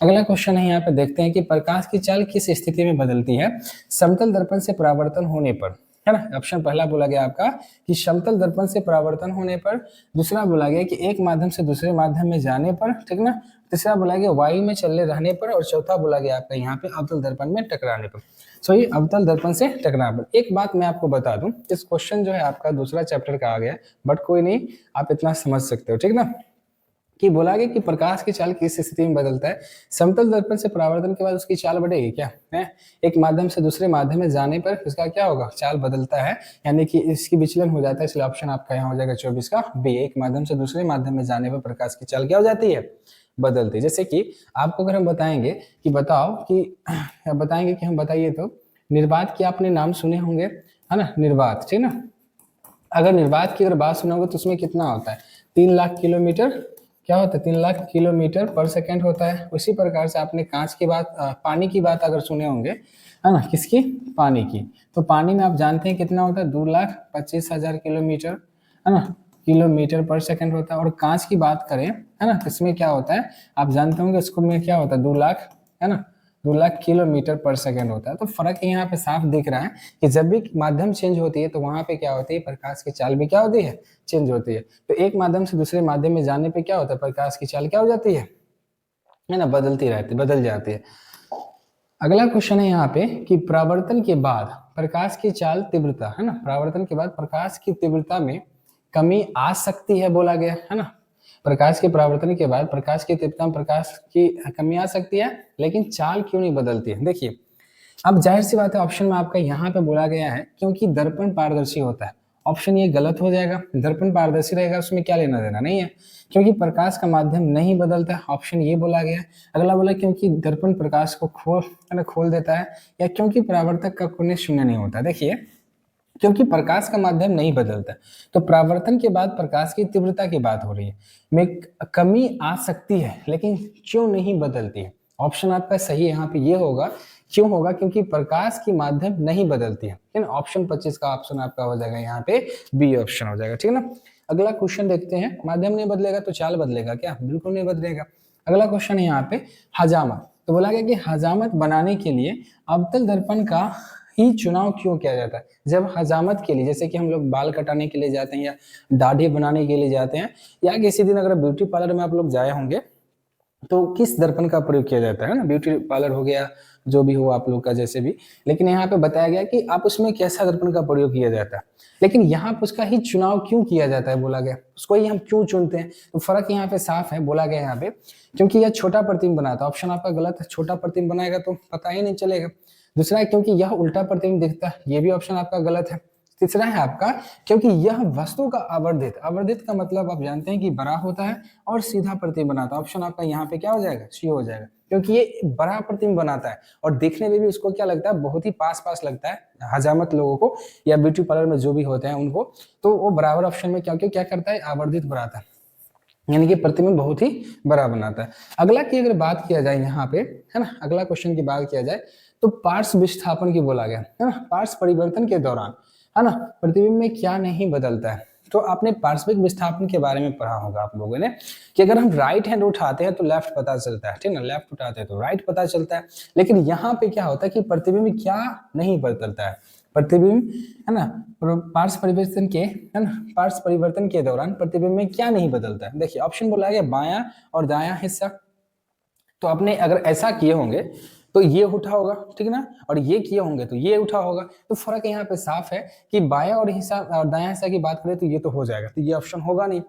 A: अगला क्वेश्चन है यहाँ पे देखते हैं कि प्रकाश की चाल किस स्थिति में बदलती है, समतल दर्पण से परावर्तन होने पर, है ना। ऑप्शन पहला बोला गया आपका कि समतल दर्पण से परावर्तन होने पर, दूसरा बोला गया कि एक माध्यम से दूसरे माध्यम में जाने पर, ठीक ना, तीसरा बोला गया वायु में चलने रहने पर, और चौथा बोला गया आपका यहाँ पे अवतल दर्पण में टकराने पर। सो ये अवतल दर्पण से टकराने पर। एक बात मैं आपको बता दूं, इस क्वेश्चन जो है आपका दूसरा चैप्टर का आ गया, बट कोई नहीं, आप इतना समझ सकते हो, ठीक ना, कि बोला गया कि प्रकाश की चाल किस स्थिति में बदलता है, समतल दर्पण से परावर्तन के बाद उसकी चाल बढ़ेगी क्या है, एक माध्यम से दूसरे माध्यम में जाने पर उसका क्या होगा, चाल बदलता है, यानी कि इसकी विचलन हो जाता है, इसलिए ऑप्शन आपका यहाँ हो जाएगा 24 का बी, एक माध्यम से दूसरे माध्यम में जाने पर प्रकाश की चाल क्या हो जाती है, बदलती है। जैसे कि आपको अगर हम बताएंगे कि बताओ कि बताएंगे कि हम बताइए तो निर्वात की आपने नाम सुने होंगे, है ना, निर्वात, ठीक ना। अगर निर्वात की अगर बात सुनोगे तो उसमें कितना होता है, 3 लाख किलोमीटर, क्या होता है, 3 लाख किलोमीटर पर सेकेंड होता है। उसी प्रकार से आपने कांच की बात, पानी की बात अगर सुने होंगे, है ना, किसकी, पानी की, तो पानी में आप जानते हैं कितना होता है, 2,25,000 किलोमीटर, है ना, किलोमीटर पर सेकंड होता है। और कांच की बात करें, है ना, इसमें क्या होता है, आप जानते होंगे इसको में क्या होता है, 2 लाख, है ना, 2 लाख किलोमीटर पर सेकंड होता है। तो फर्क यहाँ पे साफ दिख रहा है कि जब भी माध्यम चेंज होती है तो वहां पे क्या होती है, प्रकाश की चाल भी क्या होती है, चेंज होती है। तो एक माध्यम से दूसरे माध्यम में जाने पे क्या होता है, प्रकाश की चाल क्या हो जाती है ना, बदलती रहती, बदल जाती है। अगला क्वेश्चन है यहाँ पे कि परावर्तन के बाद प्रकाश की चाल तीव्रता, है ना, परावर्तन के बाद प्रकाश की तीव्रता में कमी आ सकती है बोला गया, है ना, प्रकाश के परावर्तन के बाद प्रकाश की तीव्रता में प्रकाश की कमी आ सकती है, लेकिन चाल क्यों नहीं बदलती है। देखिए, अब जाहिर सी बात है ऑप्शन में आपका यहाँ पे बोला गया है क्योंकि दर्पण पारदर्शी होता है। ऑप्शन ये गलत हो जाएगा, दर्पण पारदर्शी रहेगा उसमें क्या लेना देना नहीं है, क्योंकि प्रकाश का माध्यम नहीं बदलता, ऑप्शन ये बोला गया है। अगला बोला क्योंकि दर्पण प्रकाश को खोल देता है, या क्योंकि परावर्तक का कोण शून्य नहीं होता। देखिए, क्योंकि प्रकाश का माध्यम नहीं बदलता, तो परावर्तन के बाद प्रकाश की तीव्रता की बात हो रही है, में कमी आ सकती है लेकिन क्यों नहीं बदलती है। ऑप्शन आपका सही यहाँ पे ये होगा, क्यों होगा, क्योंकि प्रकाश की माध्यम नहीं बदलती है। ऑप्शन 25 का ऑप्शन आपका हो जाएगा यहाँ पे बी ऑप्शन हो जाएगा, ठीक है ना। अगला क्वेश्चन देखते हैं, माध्यम नहीं बदलेगा तो चाल बदलेगा क्या, बिल्कुल नहीं बदलेगा। अगला क्वेश्चन है यहाँ पे हजामत, तो बोला गया कि हजामत बनाने के लिए अवतल दर्पण का ही चुनाव क्यों किया जाता है। जब हजामत के लिए, जैसे कि हम लोग बाल कटाने के लिए जाते हैं या दाढ़ी बनाने के लिए जाते हैं, या किसी दिन अगर ब्यूटी पार्लर में आप लोग जाए होंगे तो किस दर्पण का प्रयोग किया जाता है ना, ब्यूटी पार्लर हो गया, जो भी हो आप लोग का जैसे भी, लेकिन यहाँ पे बताया गया कि आप उसमें कैसा दर्पण का प्रयोग किया जाता है, लेकिन यहाँ पे उसका ही चुनाव क्यों किया जाता है बोला गया, उसको ही हम क्यों चुनते हैं। तो फर्क यहाँ पे साफ है, बोला गया यहाँ पे क्योंकि यह छोटा प्रतिबिंब बनाता है। ऑप्शन आपका गलत है, छोटा प्रतिबिंब बनाएगा तो पता ही नहीं चलेगा। दूसरा है क्योंकि यह उल्टा प्रतिबिंब दिखता है, ये भी ऑप्शन आपका गलत है। तीसरा है आपका क्योंकि यह वस्तु का आवर्धित, आवर्धित का मतलब आप जानते हैं कि बड़ा होता है और सीधा प्रतिबिंब बनाता है। ऑप्शन आपका यहाँ पे क्या हो जाएगा, सी हो जाएगा, क्योंकि ये बड़ा प्रतिबिंब बनाता है और देखने में भी उसको क्या लगता है, बहुत ही पास पास लगता है हजामत लोगों को या ब्यूटी पार्लर में जो भी होते हैं उनको, तो वो बराबर ऑप्शन में क्योंकि क्या करता है, आवर्धित बनाता है, यानी कि प्रतिबिंब बहुत ही बड़ा बनाता है। अगला की अगर बात किया जाए यहाँ पे, है ना, अगला क्वेश्चन की बात किया जाए तो पार्श्व विस्थापन की बोला गया, है ना, पार्श्व परिवर्तन के दौरान, है ना, प्रतिबिंब में क्या नहीं बदलता है। तो आपने पार्श्विक विस्थापन के बारे में पढ़ा होगा आप लोगों ने कि अगर हम राइट हैंड उठाते हैं तो लेफ्ट पता चलता है, ठीक है ना, लेफ्ट उठाते हैं तो राइट पता चलता है, लेकिन यहाँ पे क्या होता है कि प्रतिबिंब क्या नहीं बदलता है, प्रतिबिंब, है ना, पार्श्व परिवर्तन के, है ना, पार्श्व परिवर्तन के दौरान प्रतिबिंब में क्या नहीं बदलता है। देखिए, ऑप्शन बोला गया बायां और दायां हिस्सा, तो आपने अगर ऐसा किए होंगे तो ये उठा होगा, ठीक है ना, और ये किए होंगे तो ये उठा होगा। तो फर्क यहाँ पे साफ है कि बायां और हिस्सा और दायां हिस्सा की बात करें तो ये तो हो जाएगा, तो ये ऑप्शन होगा नहीं।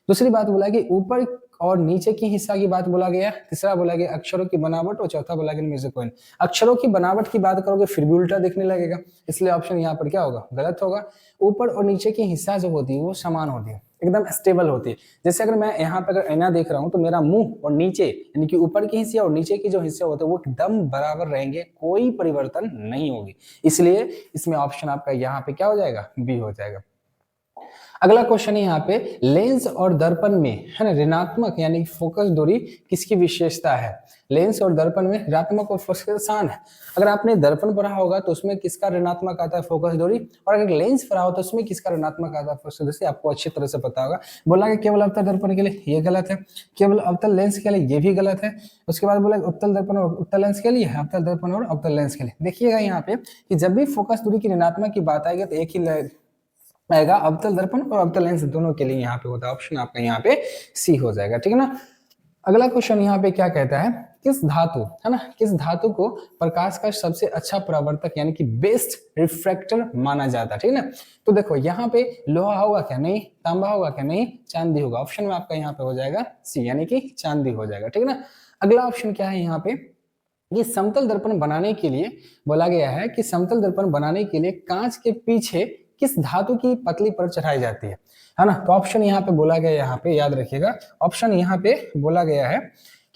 A: दूसरी बात बोला कि ऊपर और नीचे की हिस्सा की बात बोला गया। तीसरा बोला गया अक्षरों की बनावट, और चौथा बोला गया इनमें से कोई नहीं। अक्षरों की बनावट की बात करोगे फिर भी उल्टा दिखने लगेगा, इसलिए ऑप्शन यहाँ पर क्या होगा, गलत होगा। ऊपर और नीचे की हिस्सा जो होती है वो समान होती है, एकदम स्टेबल होती है। जैसे अगर मैं यहाँ पे अगर आईना देख रहा हूँ तो मेरा मुंह और नीचे यानी कि ऊपर के हिस्से और नीचे की जो हिस्से होते हैं वो एकदम बराबर रहेंगे, कोई परिवर्तन नहीं होगी, इसलिए इसमें ऑप्शन आपका यहाँ पे क्या हो जाएगा, बी हो जाएगा। अगला क्वेश्चन है यहाँ पे लेंस और दर्पण में, है ना, ऋणात्मक यानी फोकस दूरी किसकी विशेषता है। लेंस और दर्पण में ऋणात्मक और फोकस आसान है। अगर आपने दर्पण पढ़ा होगा तो उसमें किसका ऋणात्मक आता है, फोकस दूरी, और अगर लेंस पढ़ा हो तो उसमें किसका ऋणात्मक आता है, फोकस दूरी, आपको अच्छी तरह से पता होगा। बोला कि केवल अवतल दर्पण के लिए, ये गलत है। केवल अवतल लेंस के लिए, ये भी गलत है। उसके बाद बोला उत्तल दर्पण और उत्तल लेंस के लिए, अवतल दर्पण और अवतल लेंस के लिए। देखिएगा यहाँ पे कि जब भी फोकस दूरी की ऋणात्मक की बात आएगी तो एक ही आएगा, अवतल दर्पण और अवतल लेंस दोनों के लिए यहाँ पे होता है। ऑप्शन आपका यहाँ पे सी हो जाएगा, ठीक है ना। अगला क्वेश्चन यहाँ पे क्या कहता है, किस धातु, है ना, किस धातु को प्रकाश का सबसे अच्छा परावर्तक यानी कि बेस्ट रिफ्रैक्टर माना जाता है, ठीक है ना। तो देखो यहाँ पे लोहा होगा क्या, नहीं। तांबा होगा क्या, नहीं। चांदी होगा। ऑप्शन में आपका यहाँ पे हो जाएगा सी, यानी कि चांदी हो जाएगा, ठीक है ना। अगला ऑप्शन क्या है यहाँ पे, ये समतल दर्पण बनाने के लिए बोला गया है कि समतल दर्पण बनाने के लिए कांच के पीछे किस धातु की पतली परत चढ़ाई जाती है ना। तो ऑप्शन यहाँ पे बोला गया, यहाँ पे याद रखिएगा, ऑप्शन यहाँ पे बोला गया है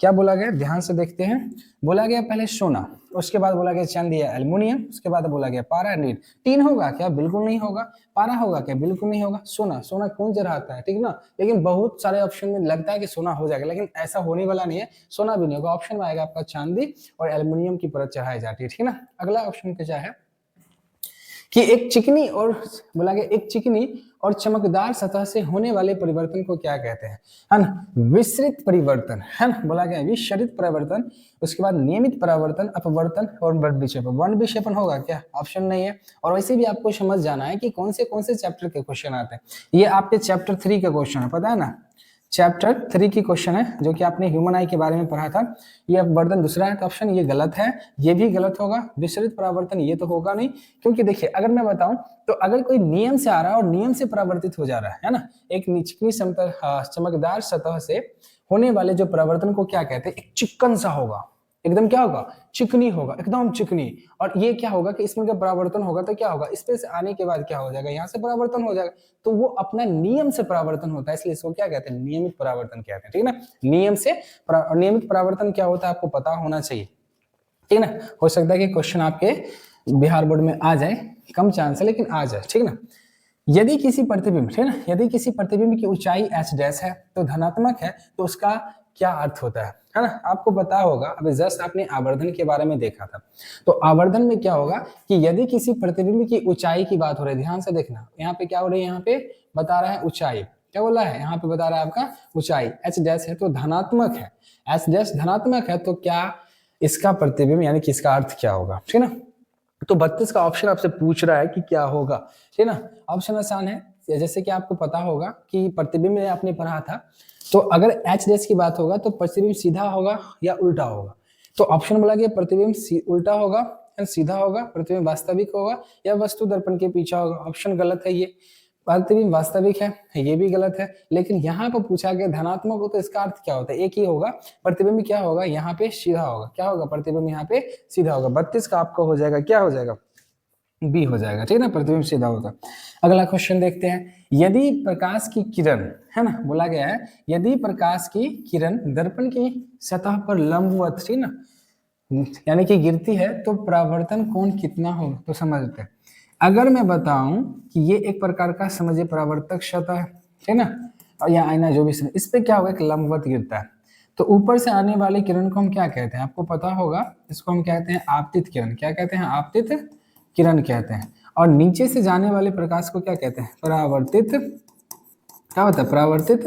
A: क्या बोला गया, ध्यान से देखते हैं। बोला गया पहले सोना, उसके बाद बोला गया चांदी या एल्युमिनियम, उसके बाद बोला गया पारा नील। टीन होगा क्या, बिल्कुल नहीं होगा। पारा होगा क्या, बिल्कुल नहीं होगा। सोना, सोना कौन चढ़ाता है, ठीक ना। लेकिन बहुत सारे ऑप्शन में लगता है कि सोना हो जाएगा, लेकिन ऐसा होने वाला नहीं है, सोना भी नहीं होगा। ऑप्शन में आएगा आपका चांदी और एल्युमिनियम की परत चढ़ाई जाती है, ठीक ना। अगला ऑप्शन क्या है कि एक चिकनी और बोला गया एक चिकनी और चमकदार सतह से होने वाले परिवर्तन को क्या कहते हैं, है ना, विसरित परिवर्तन, है ना। बोला गया विसरित परिवर्तन, उसके बाद नियमित परिवर्तन, अपवर्तन और वर्ण विक्षेपण। वर्ण विक्षेपण होगा क्या, ऑप्शन नहीं है। और वैसे भी आपको समझ जाना है कि कौन से चैप्टर के क्वेश्चन आते हैं। ये आपके चैप्टर 3 का क्वेश्चन है, पता है ना, चैप्टर 3 की क्वेश्चन है, जो कि आपने ह्यूमन आई के बारे में पढ़ा था। ये अपवर्तन दूसरा है, ऑप्शन ये गलत है, ये भी गलत होगा। विसरित परावर्तन ये तो होगा नहीं, क्योंकि देखिए अगर मैं बताऊं तो अगर कोई नियम से आ रहा है और नियम से परावर्तित हो जा रहा है ना, एक चिकनी समतल चमकदार सतह से होने वाले जो परावर्तन को क्या कहते हैं, एक चिकन सा होगा, एकदम क्या होगा, चिकनी होगा, एकदम चिकनी। और ये क्या होगा कि इसमें जब परावर्तन होगा तो क्या होगा, स्पेस आने के बाद क्या हो जाएगा, यहाँ से परावर्तन हो जाएगा, तो वो अपना नियम से परावर्तन होता है, इसलिए इसको क्या कहते हैं, नियमित परावर्तन कहते हैं, ठीक ना। नियम से नियमित परावर्तन क्या होता है आपको पता होना चाहिए, ठीक ना। हो सकता है कि क्वेश्चन आपके बिहार बोर्ड में आ जाए, कम चांस है लेकिन आ जाए, ठीक ना। यदि किसी प्रतिबिंब, ठीक है, यदि किसी प्रतिबिंब की ऊंचाई h डैश है तो धनात्मक है, तो उसका क्या अर्थ होता है ना। आपको पता होगा, अभी जस्ट आपने आवर्धन के बारे में देखा था, तो आवर्धन में क्या होगा कि यदि किसी प्रतिबिंब की ऊंचाई की बात हो रही है, ध्यान से देखना, यहाँ पे क्या हो रही है, यहाँ पे बता रहा है ऊंचाई, क्या बोला है, यहाँ पे बता रहा है आपका ऊंचाई, h डैश है तो धनात्मक है, h डैश धनात्मक है, तो क्या इसका प्रतिबिंब यानी कि इसका अर्थ क्या होगा, ठीक ना। तो 32 का ऑप्शन आपसे पूछ रहा है कि क्या होगा, ठीक ना। ऑप्शन आसान है, जैसे कि आपको पता होगा कि प्रतिबिंब में आपने पढ़ा था, तो अगर एच डैश की बात होगा तो प्रतिबिंब सीधा होगा या उल्टा होगा। तो ऑप्शन बोला गया प्रतिबिंब उल्टा होगा या सीधा होगा, प्रतिबिंब वास्तविक होगा या वस्तु दर्पण के पीछे होगा। ऑप्शन गलत है, ये प्रतिबिंब वास्तविक है, ये भी गलत है। लेकिन यहाँ पर पूछा गया धनात्मक हो तो इसका अर्थ क्या होता है, एक ही होगा, प्रतिबिंब क्या होगा, यहाँ पे सीधा होगा, क्या होगा, प्रतिबिंब यहाँ पे सीधा होगा। 32 का आपका हो जाएगा, क्या हो जाएगा, बी हो जाएगा, ठीक है ना, प्रतिबिंब सीधा होगा। अगला क्वेश्चन देखते हैं, यदि प्रकाश की किरण, है ना, बोला गया है यदि प्रकाश की किरण दर्पण की सतह पर लंबवत, ठीक ना, यानी कि गिरती है, तो परावर्तन कोण कितना हो, तो समझते हैं। अगर मैं बताऊं कि ये एक प्रकार का समझिए परावर्तक सतह है, ठीक ना, और यहाँ आईना जो भी इस पे क्या होगा, एक लंबवत गिरता है, तो ऊपर से आने वाली किरण को हम क्या कहते हैं, आपको पता होगा, इसको हम कहते हैं आपतित किरण। क्या कहते हैं, आपतित किरण कहते हैं। और नीचे से जाने वाले प्रकाश को क्या कहते हैं, परावर्तित, क्या होता है, परावर्तित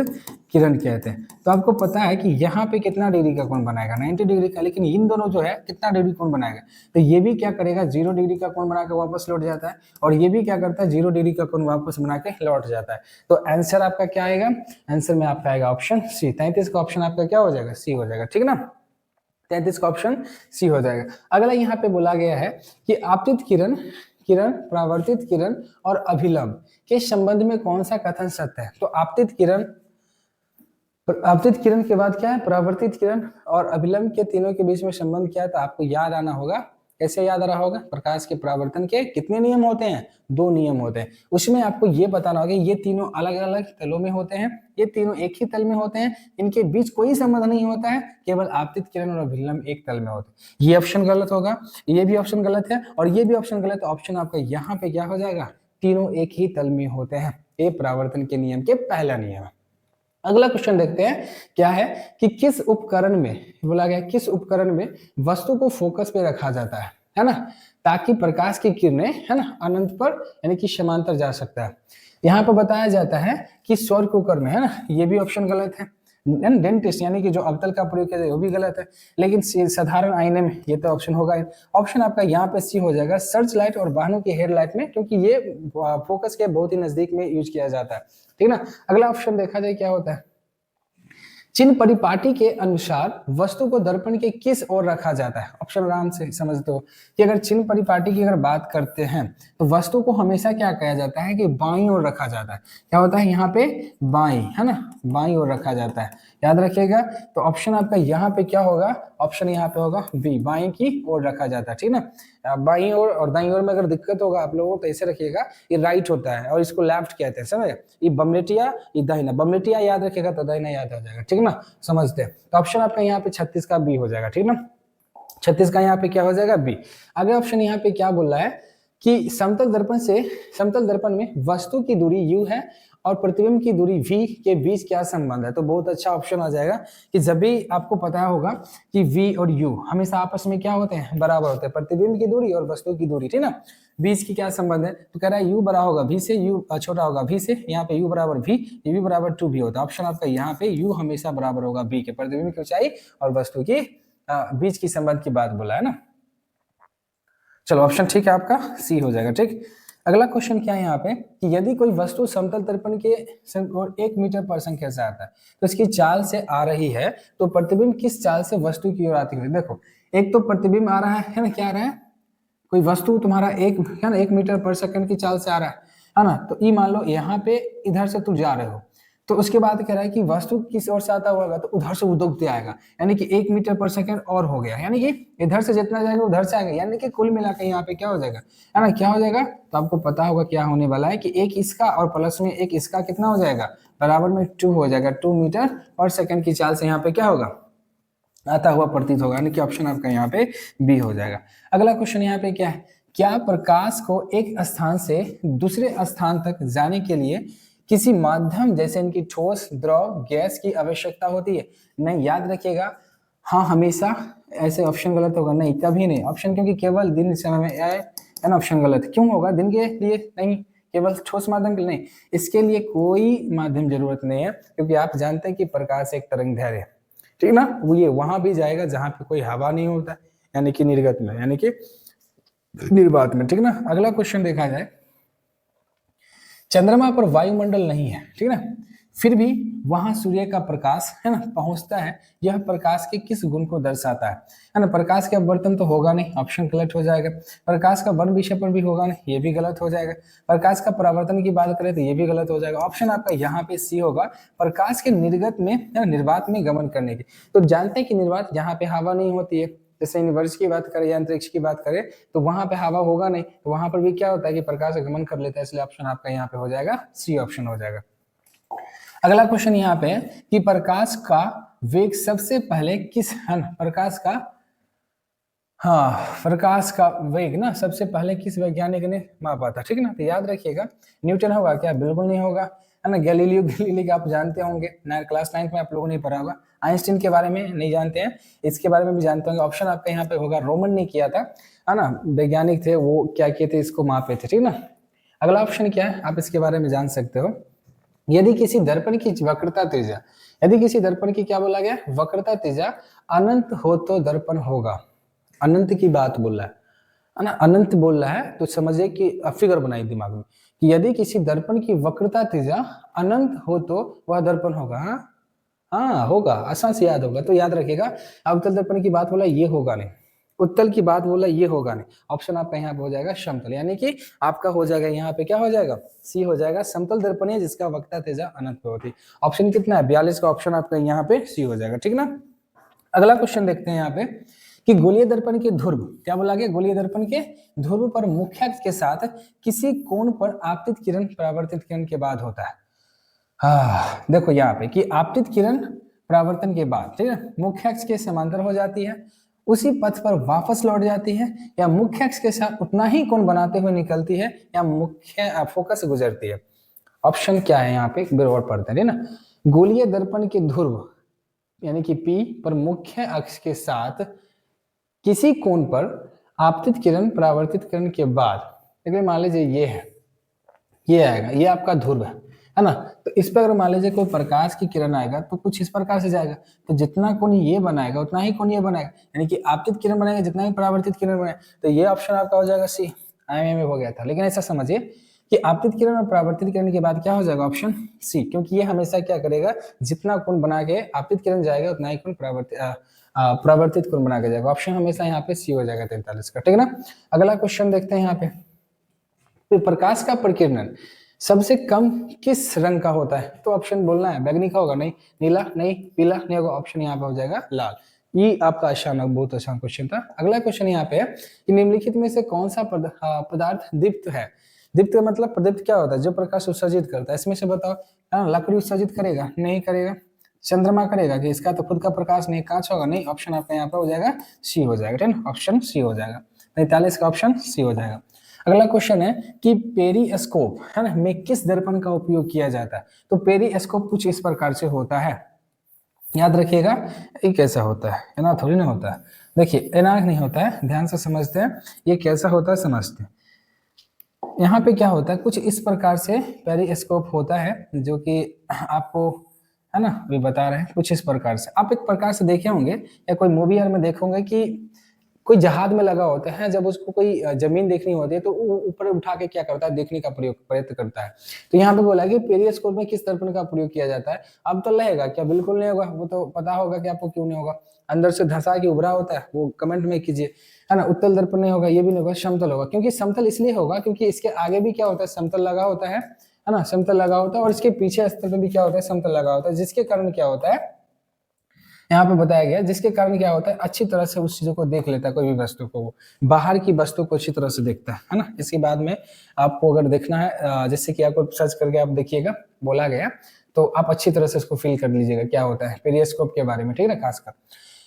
A: किरण कहते हैं। तो आपको पता है कि यहाँ पे कितना डिग्री का कोण बनाएगा, 90 डिग्री का, लेकिन इन दोनों जो है कितना डिग्री कोण बनाएगा, तो ये भी क्या करेगा, 0 डिग्री का कोण बना के वापस लौट जाता है, और ये भी क्या करता है, 0 डिग्री का कोण वापस बना के लौट जाता है। तो आंसर आपका क्या आएगा, आंसर में आपका आएगा ऑप्शन सी। 33 का ऑप्शन आपका क्या हो जाएगा, सी हो जाएगा, ठीक ना। 33 का ऑप्शन सी हो जाएगा। अगला यहाँ पे बोला गया है कि आपतित किरण, परावर्तित किरण और अभिलंब के संबंध में कौन सा कथन सत्य है। तो आपतित किरण के बाद क्या है, परावर्तित किरण और अभिलंब के तीनों के बीच में संबंध क्या है, तो आपको याद आना होगा। कैसे याद आ रहा होगा, प्रकाश के परावर्तन के कितने नियम होते हैं, 2 नियम होते हैं। उसमें आपको ये बताना होगा ये तीनों अलग अलग तलों में होते हैं, ये तीनों एक ही तल में होते हैं, इनके बीच कोई संबंध नहीं होता है, केवल आपतित किरण और अभिलंब एक तल में होते हैं। ये ऑप्शन गलत होगा, ये भी ऑप्शन गलत है और ये भी ऑप्शन गलत है। ऑप्शन आपका यहाँ पे क्या हो जाएगा, तीनों एक ही तल में होते हैं। ये परावर्तन के नियम के पहला नियम है। अगला क्वेश्चन देखते हैं, क्या है कि किस उपकरण में, बोला गया किस उपकरण में वस्तु को फोकस पे रखा जाता है ना, ताकि प्रकाश की किरणें, है ना, अनंत पर यानी कि समांतर जा सकता है। यहाँ पर बताया जाता है कि सौर कुकर में, है ना, ये भी ऑप्शन गलत है। डेंटिस्ट यानी कि जो अवतल का प्रयोग किया जाए वो भी गलत है। लेकिन साधारण आईने में ये तो ऑप्शन होगा। ऑप्शन आपका यहाँ पे सी हो जाएगा, सर्च लाइट और वाहनों की हेडलाइट में, क्योंकि ये फोकस के बहुत ही नजदीक में यूज किया जाता है, ठीक ना। अगला ऑप्शन देखा जाए क्या होता है, चिन्ह परिपाटी के अनुसार वस्तु को दर्पण के किस ओर रखा जाता है। ऑप्शन आराम से समझते हो कि अगर चिन्ह परिपाटी की अगर बात करते हैं तो वस्तु को हमेशा क्या कहा जाता है कि बाईं ओर रखा जाता है। क्या होता है यहाँ पे, बाईं, है ना, बाईं ओर रखा जाता है, याद रखिएगा। तो ऑप्शन आपका यहाँ पे क्या होगा, ऑप्शन यहाँ पे होगा बी, बाएं की ओर रखा जाता है, ठीक ना। बाईं ओर और दाईं ओर में अगर दिक्कत होगा आप लोगों को तो ऐसे रखिएगा, ये राइट होता है और इसको लेफ्ट कहते हैं, समझ। ये बमलेटिया, ये दाहिना, बमलेटिया याद रखिएगा तो दाहिना याद हो जाएगा, ठीक ना, समझते हैं। तो ऑप्शन आपका यहाँ पे 36 का बी हो जाएगा, ठीक ना, 36 का यहाँ पे क्या हो जाएगा, बी। आगे ऑप्शन यहाँ पे क्या बोल रहा है कि समतल दर्पण में वस्तु की दूरी u है और प्रतिबिंब की दूरी v के बीच क्या संबंध है। तो बहुत अच्छा ऑप्शन आ जाएगा कि जब भी आपको पता होगा कि v और u हमेशा आपस में क्या होते हैं, बराबर होते हैं, प्रतिबिंब की दूरी और वस्तु की दूरी, ठीक ना, बीच की क्या संबंध है। तो कह रहा है u बड़ा होगा v से, u छोटा होगा v से, यहाँ पे u बराबर v, ये v बराबर 2v होता है। ऑप्शन आपका यहाँ पे u हमेशा बराबर होगा v के, प्रतिबिंब की ऊंचाई और वस्तु की बीच की संबंध की बात बोला है ना। चलो ऑप्शन ठीक है आपका सी हो जाएगा, ठीक। अगला क्वेश्चन क्या है यहाँ पे कि यदि कोई वस्तु समतल दर्पण के 1 मीटर पर संख्या से आता है तो इसकी चाल से आ रही है, तो प्रतिबिंब किस चाल से वस्तु की ओर आती है। देखो एक तो प्रतिबिंब आ रहा है ना, क्या आ रहा है, कोई वस्तु तुम्हारा है ना 1 मीटर पर सेकंड की चाल से आ रहा है ना। तो ये मान लो यहाँ पे इधर से तुम जा रहे हो, तो उसके बाद कह रहा है कि वस्तु किस ओर से आता होगा, तो उधर से उदुगते आएगा, यानी कि 1 मीटर पर सेकंड और हो गया, यानी कि इधर से जितना जाएगा उधर से आएगा, यानी कि कुल मिलाकर यहाँ पे क्या हो जाएगा, है ना, क्या हो जाएगा। तो आपको पता होगा क्या होने वाला है कि एक इसका और प्लस में एक इसका कितना हो जाएगा, बराबर में 2 हो जाएगा। 2 मीटर पर सेकंड की चाल से यहाँ पे क्या होगा, आता हुआ प्रतीत होगा, यानी कि ऑप्शन आपका यहाँ पे बी हो जाएगा। अगला क्वेश्चन यहाँ पे क्या है, क्या प्रकाश को एक स्थान से दूसरे स्थान तक जाने के लिए किसी माध्यम जैसे इनकी ठोस, द्रव, गैस की आवश्यकता होती है। नहीं, याद रखिएगा, हाँ हमेशा ऐसे ऑप्शन गलत होगा, नहीं कभी नहीं ऑप्शन, क्योंकि केवल दिन समय में है ना, ऑप्शन गलत क्यों होगा, दिन के लिए नहीं, केवल ठोस माध्यम के लिए नहीं, इसके लिए कोई माध्यम जरूरत नहीं है, क्योंकि आप जानते हैं कि प्रकाश एक तरंग दैर्घ्य है, ठीक ना, वो ये वहां भी जाएगा जहां पे कोई हवा नहीं होता, यानी कि निर्गत में, यानी कि निर्वात में, ठीक ना। अगला क्वेश्चन देखा जाए, चंद्रमा पर वायुमंडल नहीं है, ठीक है ना, फिर भी वहां सूर्य का प्रकाश है ना पहुंचता है, यह प्रकाश के किस गुण को दर्शाता है ना। प्रकाश का अपवर्तन तो होगा नहीं, ऑप्शन गलत हो जाएगा। प्रकाश का वर्ण विक्षेपण भी होगा नहीं, ये भी गलत हो जाएगा। प्रकाश का परावर्तन की बात करें तो ये भी गलत हो जाएगा। ऑप्शन आपका यहाँ पे सी होगा, प्रकाश के निर्गत में या निर्वात में गमन करने की। तो जानते हैं कि निर्वात जहाँ पे हवा नहीं होती है, जैसे यूनिवर्स की बात करें या अंतरिक्ष की बात करें, तो वहां पे हवा होगा नहीं, तो वहां पर भी क्या होता है कि प्रकाश गमन कर लेता है, इसलिए ऑप्शन आपका यहाँ पे हो जाएगा सी, ऑप्शन हो जाएगा। अगला क्वेश्चन यहाँ पे कि प्रकाश का वेग सबसे पहले किस प्रकाश का वेग ना सबसे पहले किस वैज्ञानिक ने मापा था, ठीक ना। तो याद रखिएगा, न्यूटन होगा क्या, बिल्कुल नहीं होगा, है ना। गैलीलियो आप जानते होंगे, क्लास 9 में आप लोगों ने पढ़ा होगा। आइंस्टीन के बारे में नहीं जानते हैं, इसके बारे में भी जानते होंगे। ऑप्शन आपका यहाँ पे होगा, रोमन ने किया था, है ना, वैज्ञानिक थे वो, क्या किए थे, इसको मापे थे, ठीक ना। अगला ऑप्शन क्या है, आप इसके बारे में जान सकते हो, यदि किसी दर्पण की वक्रता त्रिज्या, यदि किसी दर्पण की क्या बोला गया, वक्रता त्रिज्या अनंत हो तो दर्पण होगा। अनंत की बात बोल रहा है ना, अनंत बोल रहा है, तो समझिए कि फिगर बनाई दिमाग में कि यदि किसी दर्पण की वक्रता त्रिज्या अनंत हो तो वह दर्पण होगा। हाँ होगा, आसान से याद होगा, तो याद रखिएगा। अवतल दर्पण की बात बोला, ये होगा नहीं। उत्तल की बात बोला, ये होगा नहीं। ऑप्शन आपका यहाँ पे हो जाएगा समतल, यानी कि आपका हो जाएगा यहाँ पे क्या हो जाएगा, सी हो जाएगा। समतल दर्पण है जिसका वक्रता त्रिज्या अनंत पे होती है। ऑप्शन कितना है, 42 का ऑप्शन आपका यहाँ पे सी हो जाएगा, ठीक ना। अगला क्वेश्चन देखते हैं यहाँ पे कि गोलीय दर्पण के ध्रुव, क्या बोला गया, गोलीय दर्पण के ध्रुव पर मुख्य अक्ष के साथ किसी कोण पर आपतित किरण परावर्तित किरण के बाद होता है। देखो यहाँ पे कि आपतित किरण परावर्तन के बाद, ठीक है, मुख्य अक्ष के समांतर हो जाती है, उसी पथ पर वापस लौट जाती है, या मुख्य अक्ष के साथ उतना ही कोण बनाते हुए निकलती है, या मुख्य फोकस से गुजरती है। ऑप्शन क्या है यहाँ पे, बिरौर पढ़ते हैं ना। गोलीय दर्पण के ध्रुव यानी कि पी पर मुख्य अक्ष के साथ किसी कोण पर आपतित किरण परावर्तित किरण के बाद, देखिए मान लीजिए ये है, ये आएगा, ये आपका ध्रुव है ना। तो इस पर अगर मान लीजिए कोई प्रकाश की किरण आएगा तो कुछ इस प्रकार से जाएगा, तो जितना कोण ये बनाएगा उतना ही कोण ये बनाएगा, यानी कि आपतित किरण बनाएगा जितना ही परावर्तित किरण बनाएगा। तो ये ऑप्शन आपका हो जाएगा सी, IMA में हो गया था। लेकिन ऐसा समझिए कि आपतित किरण और परावर्तित किरण के बाद क्या हो जाएगा, ऑप्शन सी, क्योंकि ये हमेशा क्या करेगा, जितना कोण बना के आपतित किरण जाएगा उतना ही कोण परावर्तित कोण बना के जाएगा। ऑप्शन हमेशा यहाँ पे सी हो जाएगा 43 का, ठीक है ना। अगला क्वेश्चन देखते हैं यहाँ पे, प्रकाश का प्रकीर्णन सबसे कम किस रंग का होता है? तो ऑप्शन बोलना है, बैगनी का होगा नहीं, नीला नहीं, पीला नहीं होगा, ऑप्शन यहाँ पे हो जाएगा लाल। ये आपका आसान, बहुत आसान क्वेश्चन था। अगला क्वेश्चन यहाँ पे है कि निम्नलिखित में से कौन सा पदार्थ दीप्त है? दीप्त का मतलब, प्रदीप्त क्या होता है? जो प्रकाश उत्सर्जित करता है। इसमें से बताओ, हाँ, लकड़ी उत्सर्जित करेगा? नहीं करेगा। चंद्रमा करेगा? कि इसका तो खुद का प्रकाश नहीं, कांच होगा? नहीं। ऑप्शन आपका यहाँ पे हो जाएगा सी हो जाएगा, ठीक है, ऑप्शन सी हो जाएगा। 43 का ऑप्शन सी हो जाएगा। अगला क्वेश्चन है कि पेरिस्कोप है ना में किस दर्पण का उपयोग किया जाता है? तो पेरिस्कोप कुछ इस प्रकार से होता है, याद रखिएगा। ये कैसा होता है? एना थोड़ी ना होता है। देखिए, एना नहीं होता है, ध्यान से समझते हैं ये कैसा होता है, समझते हैं। यहाँ पे क्या होता है, कुछ इस प्रकार से पेरिस्कोप होता है, जो कि आपको है ना अभी बता रहे हैं। कुछ इस प्रकार से आप एक प्रकार से देखे होंगे या कोई मूवी में देखे होंगे कि कोई जहाज में लगा होता है, जब उसको कोई जमीन देखनी होती है तो वो ऊपर उठा के क्या करता है, देखने का प्रयत्न करता है। तो यहाँ पे बोला कि पेरिस्कोप में किस दर्पण का प्रयोग किया जाता है? अब तो लगेगा क्या? बिल्कुल नहीं होगा, वो तो पता होगा कि आपको क्यों नहीं होगा। अंदर से धंसा के उभरा होता है, वो कमेंट में कीजिए, है ना। उत्तल दर्पण नहीं होगा, ये भी नहीं होगा, समतल होगा। क्योंकि समतल इसलिए होगा क्योंकि इसके आगे भी क्या होता है, समतल लगा होता है ना, समतल लगा होता है, और इसके पीछे स्तर पे भी क्या होता है, समतल लगा होता है, जिसके कारण क्या होता है, यहाँ पे बताया गया, जिसके कारण क्या होता है, अच्छी तरह से उस चीजों को देख लेता है, कोई भी वस्तु को, बाहर की वस्तु को अच्छी तरह से देखता है ना। इसके बाद में आपको अगर देखना है, जैसे कि आपको सर्च करके आप देखिएगा, बोला गया, तो आप अच्छी तरह से इसको फील कर लीजिएगा क्या होता है पेरिस्कोप के बारे में, ठीक है ना। खासकर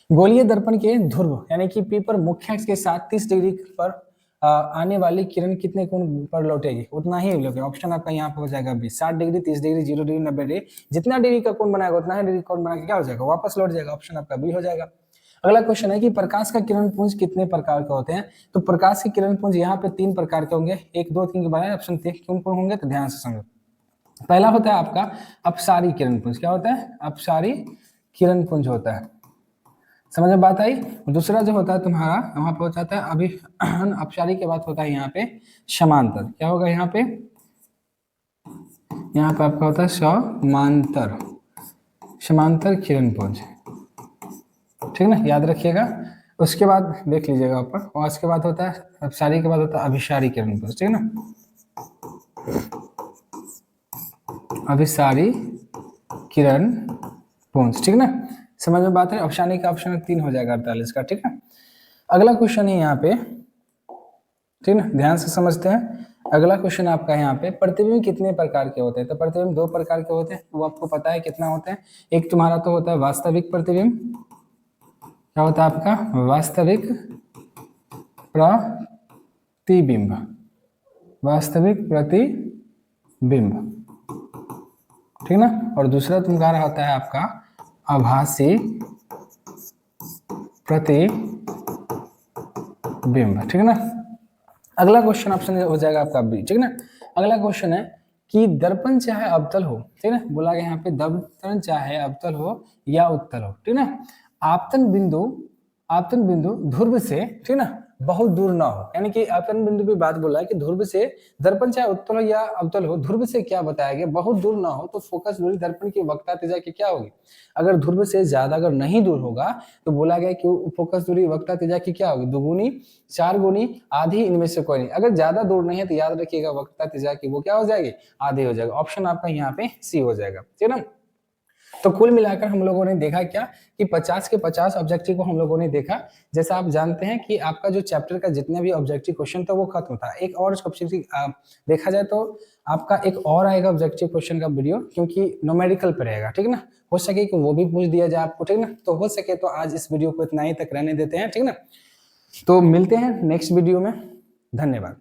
A: गोलीय दर्पण के ध्रुव यानी कि पी पर मुख्य अक्ष के साथ 30 डिग्री पर आने वाली किरण कितने कोण पर लौटेगी? उतना ही लौटेगी। ऑप्शन आपका यहाँ पे हो जाएगा 20, 60 डिग्री, 30 डिग्री, 0 डिग्री, 90 डिग्री। जितना डिग्री का कोण बनाएगा उतना ही डिग्री कोण बना के क्या हो जाएगा, वापस लौट जाएगा। ऑप्शन आपका बी हो जाएगा। अगला क्वेश्चन है कि प्रकाश का किरण पुंज कितने प्रकार के होते हैं? तो प्रकाश के किरण पुंज यहाँ पे 3 प्रकार के होंगे, 1 2 3 के बाद ऑप्शन 3 कौन कौन होंगे, तो ध्यान से समझो। पहला होता है आपका अपसारी किरण पुंज। क्या होता है? अपसारी किरण पुंज होता है, समझ में बात आई। दूसरा जो होता है तुम्हारा वहां पे हो जाता है अभी अपसारी के बाद होता है यहाँ पे समांतर। क्या होगा यहाँ पे? यहाँ पे आपका होता है समांतर, समांतर किरण पुंज, ठीक ना, याद रखिएगा। उसके बाद देख लीजिएगा ऊपर, और उसके बाद होता है अपसारी के बाद होता है अभिसारी किरण पुंज, ठीक है ना, अभिसारी किरण पुंज, ठीक ना, समझ में बात है। ऑप्शन का ऑप्शन 3 हो जाएगा 48 का, ठीक है। अगला क्वेश्चन है यहाँ पे, ठीक ना, ध्यान से समझते हैं। अगला क्वेश्चन आपका यहाँ पे, प्रतिबिंब कितने प्रकार के होते हैं? तो प्रतिबिंब 2 प्रकार के होते हैं, वो आपको पता है कितना होते हैं। एक तुम्हारा तो होता है वास्तविक प्रतिबिंब। क्या होता है आपका? वास्तविक प्रतिबिंब, वास्तविक प्रतिबिंब, ठीक ना। और दूसरा तुम्हारा होता है आपका आभासी प्रतिबिंब, ठीक है ना। अगला क्वेश्चन ऑप्शन हो जाएगा आपका बी, ठीक ना। अगला क्वेश्चन है कि दर्पण चाहे अवतल हो, ठीक है, बोला गया यहाँ पे दर्पण चाहे अवतल हो या उत्तल हो, ठीक ना, आपतन बिंदु ध्रुव से, ठीक ना, बहुत दूर ना हो। यानी कि आपतन बिंदु की बात बोला है कि ध्रुव से, दर्पण चाहे उत्तल हो या अवतल हो, ध्रुव से क्या बताया गया, बहुत दूर ना हो। तो फोकस दूरी दर्पण की वक्रता त्रिज्या की क्या होगी? अगर ध्रुव से ज्यादा अगर नहीं दूर होगा तो बोला गया कि फोकस दूरी वक्रता त्रिज्या की क्या होगी, दुगुनी, 4 गुनी, आधी, इनमें से कोई नहीं। अगर ज्यादा दूर नहीं है तो याद रखिएगा वक्रता त्रिज्या की वो क्या हो जाएगी, आधी हो जाएगा। ऑप्शन आपका यहाँ पे सी हो जाएगा, ठीक है ना। तो कुल मिलाकर हम लोगों ने देखा क्या कि 50 के 50 ऑब्जेक्टिव को हम लोगों ने देखा। जैसा आप जानते हैं कि आपका जो चैप्टर का जितने भी ऑब्जेक्टिव क्वेश्चन था वो खत्म था। एक और ऑब्जेक्टिव देखा जाए तो आपका एक और आएगा ऑब्जेक्टिव क्वेश्चन का वीडियो, क्योंकि न्यूमेरिकल पे रहेगा, ठीक ना। हो सके कि वो भी पूछ दिया जाए आपको, ठीक ना। तो हो सके तो आज इस वीडियो को इतना ही तक रहने देते हैं, ठीक ना। तो मिलते हैं नेक्स्ट वीडियो में, धन्यवाद।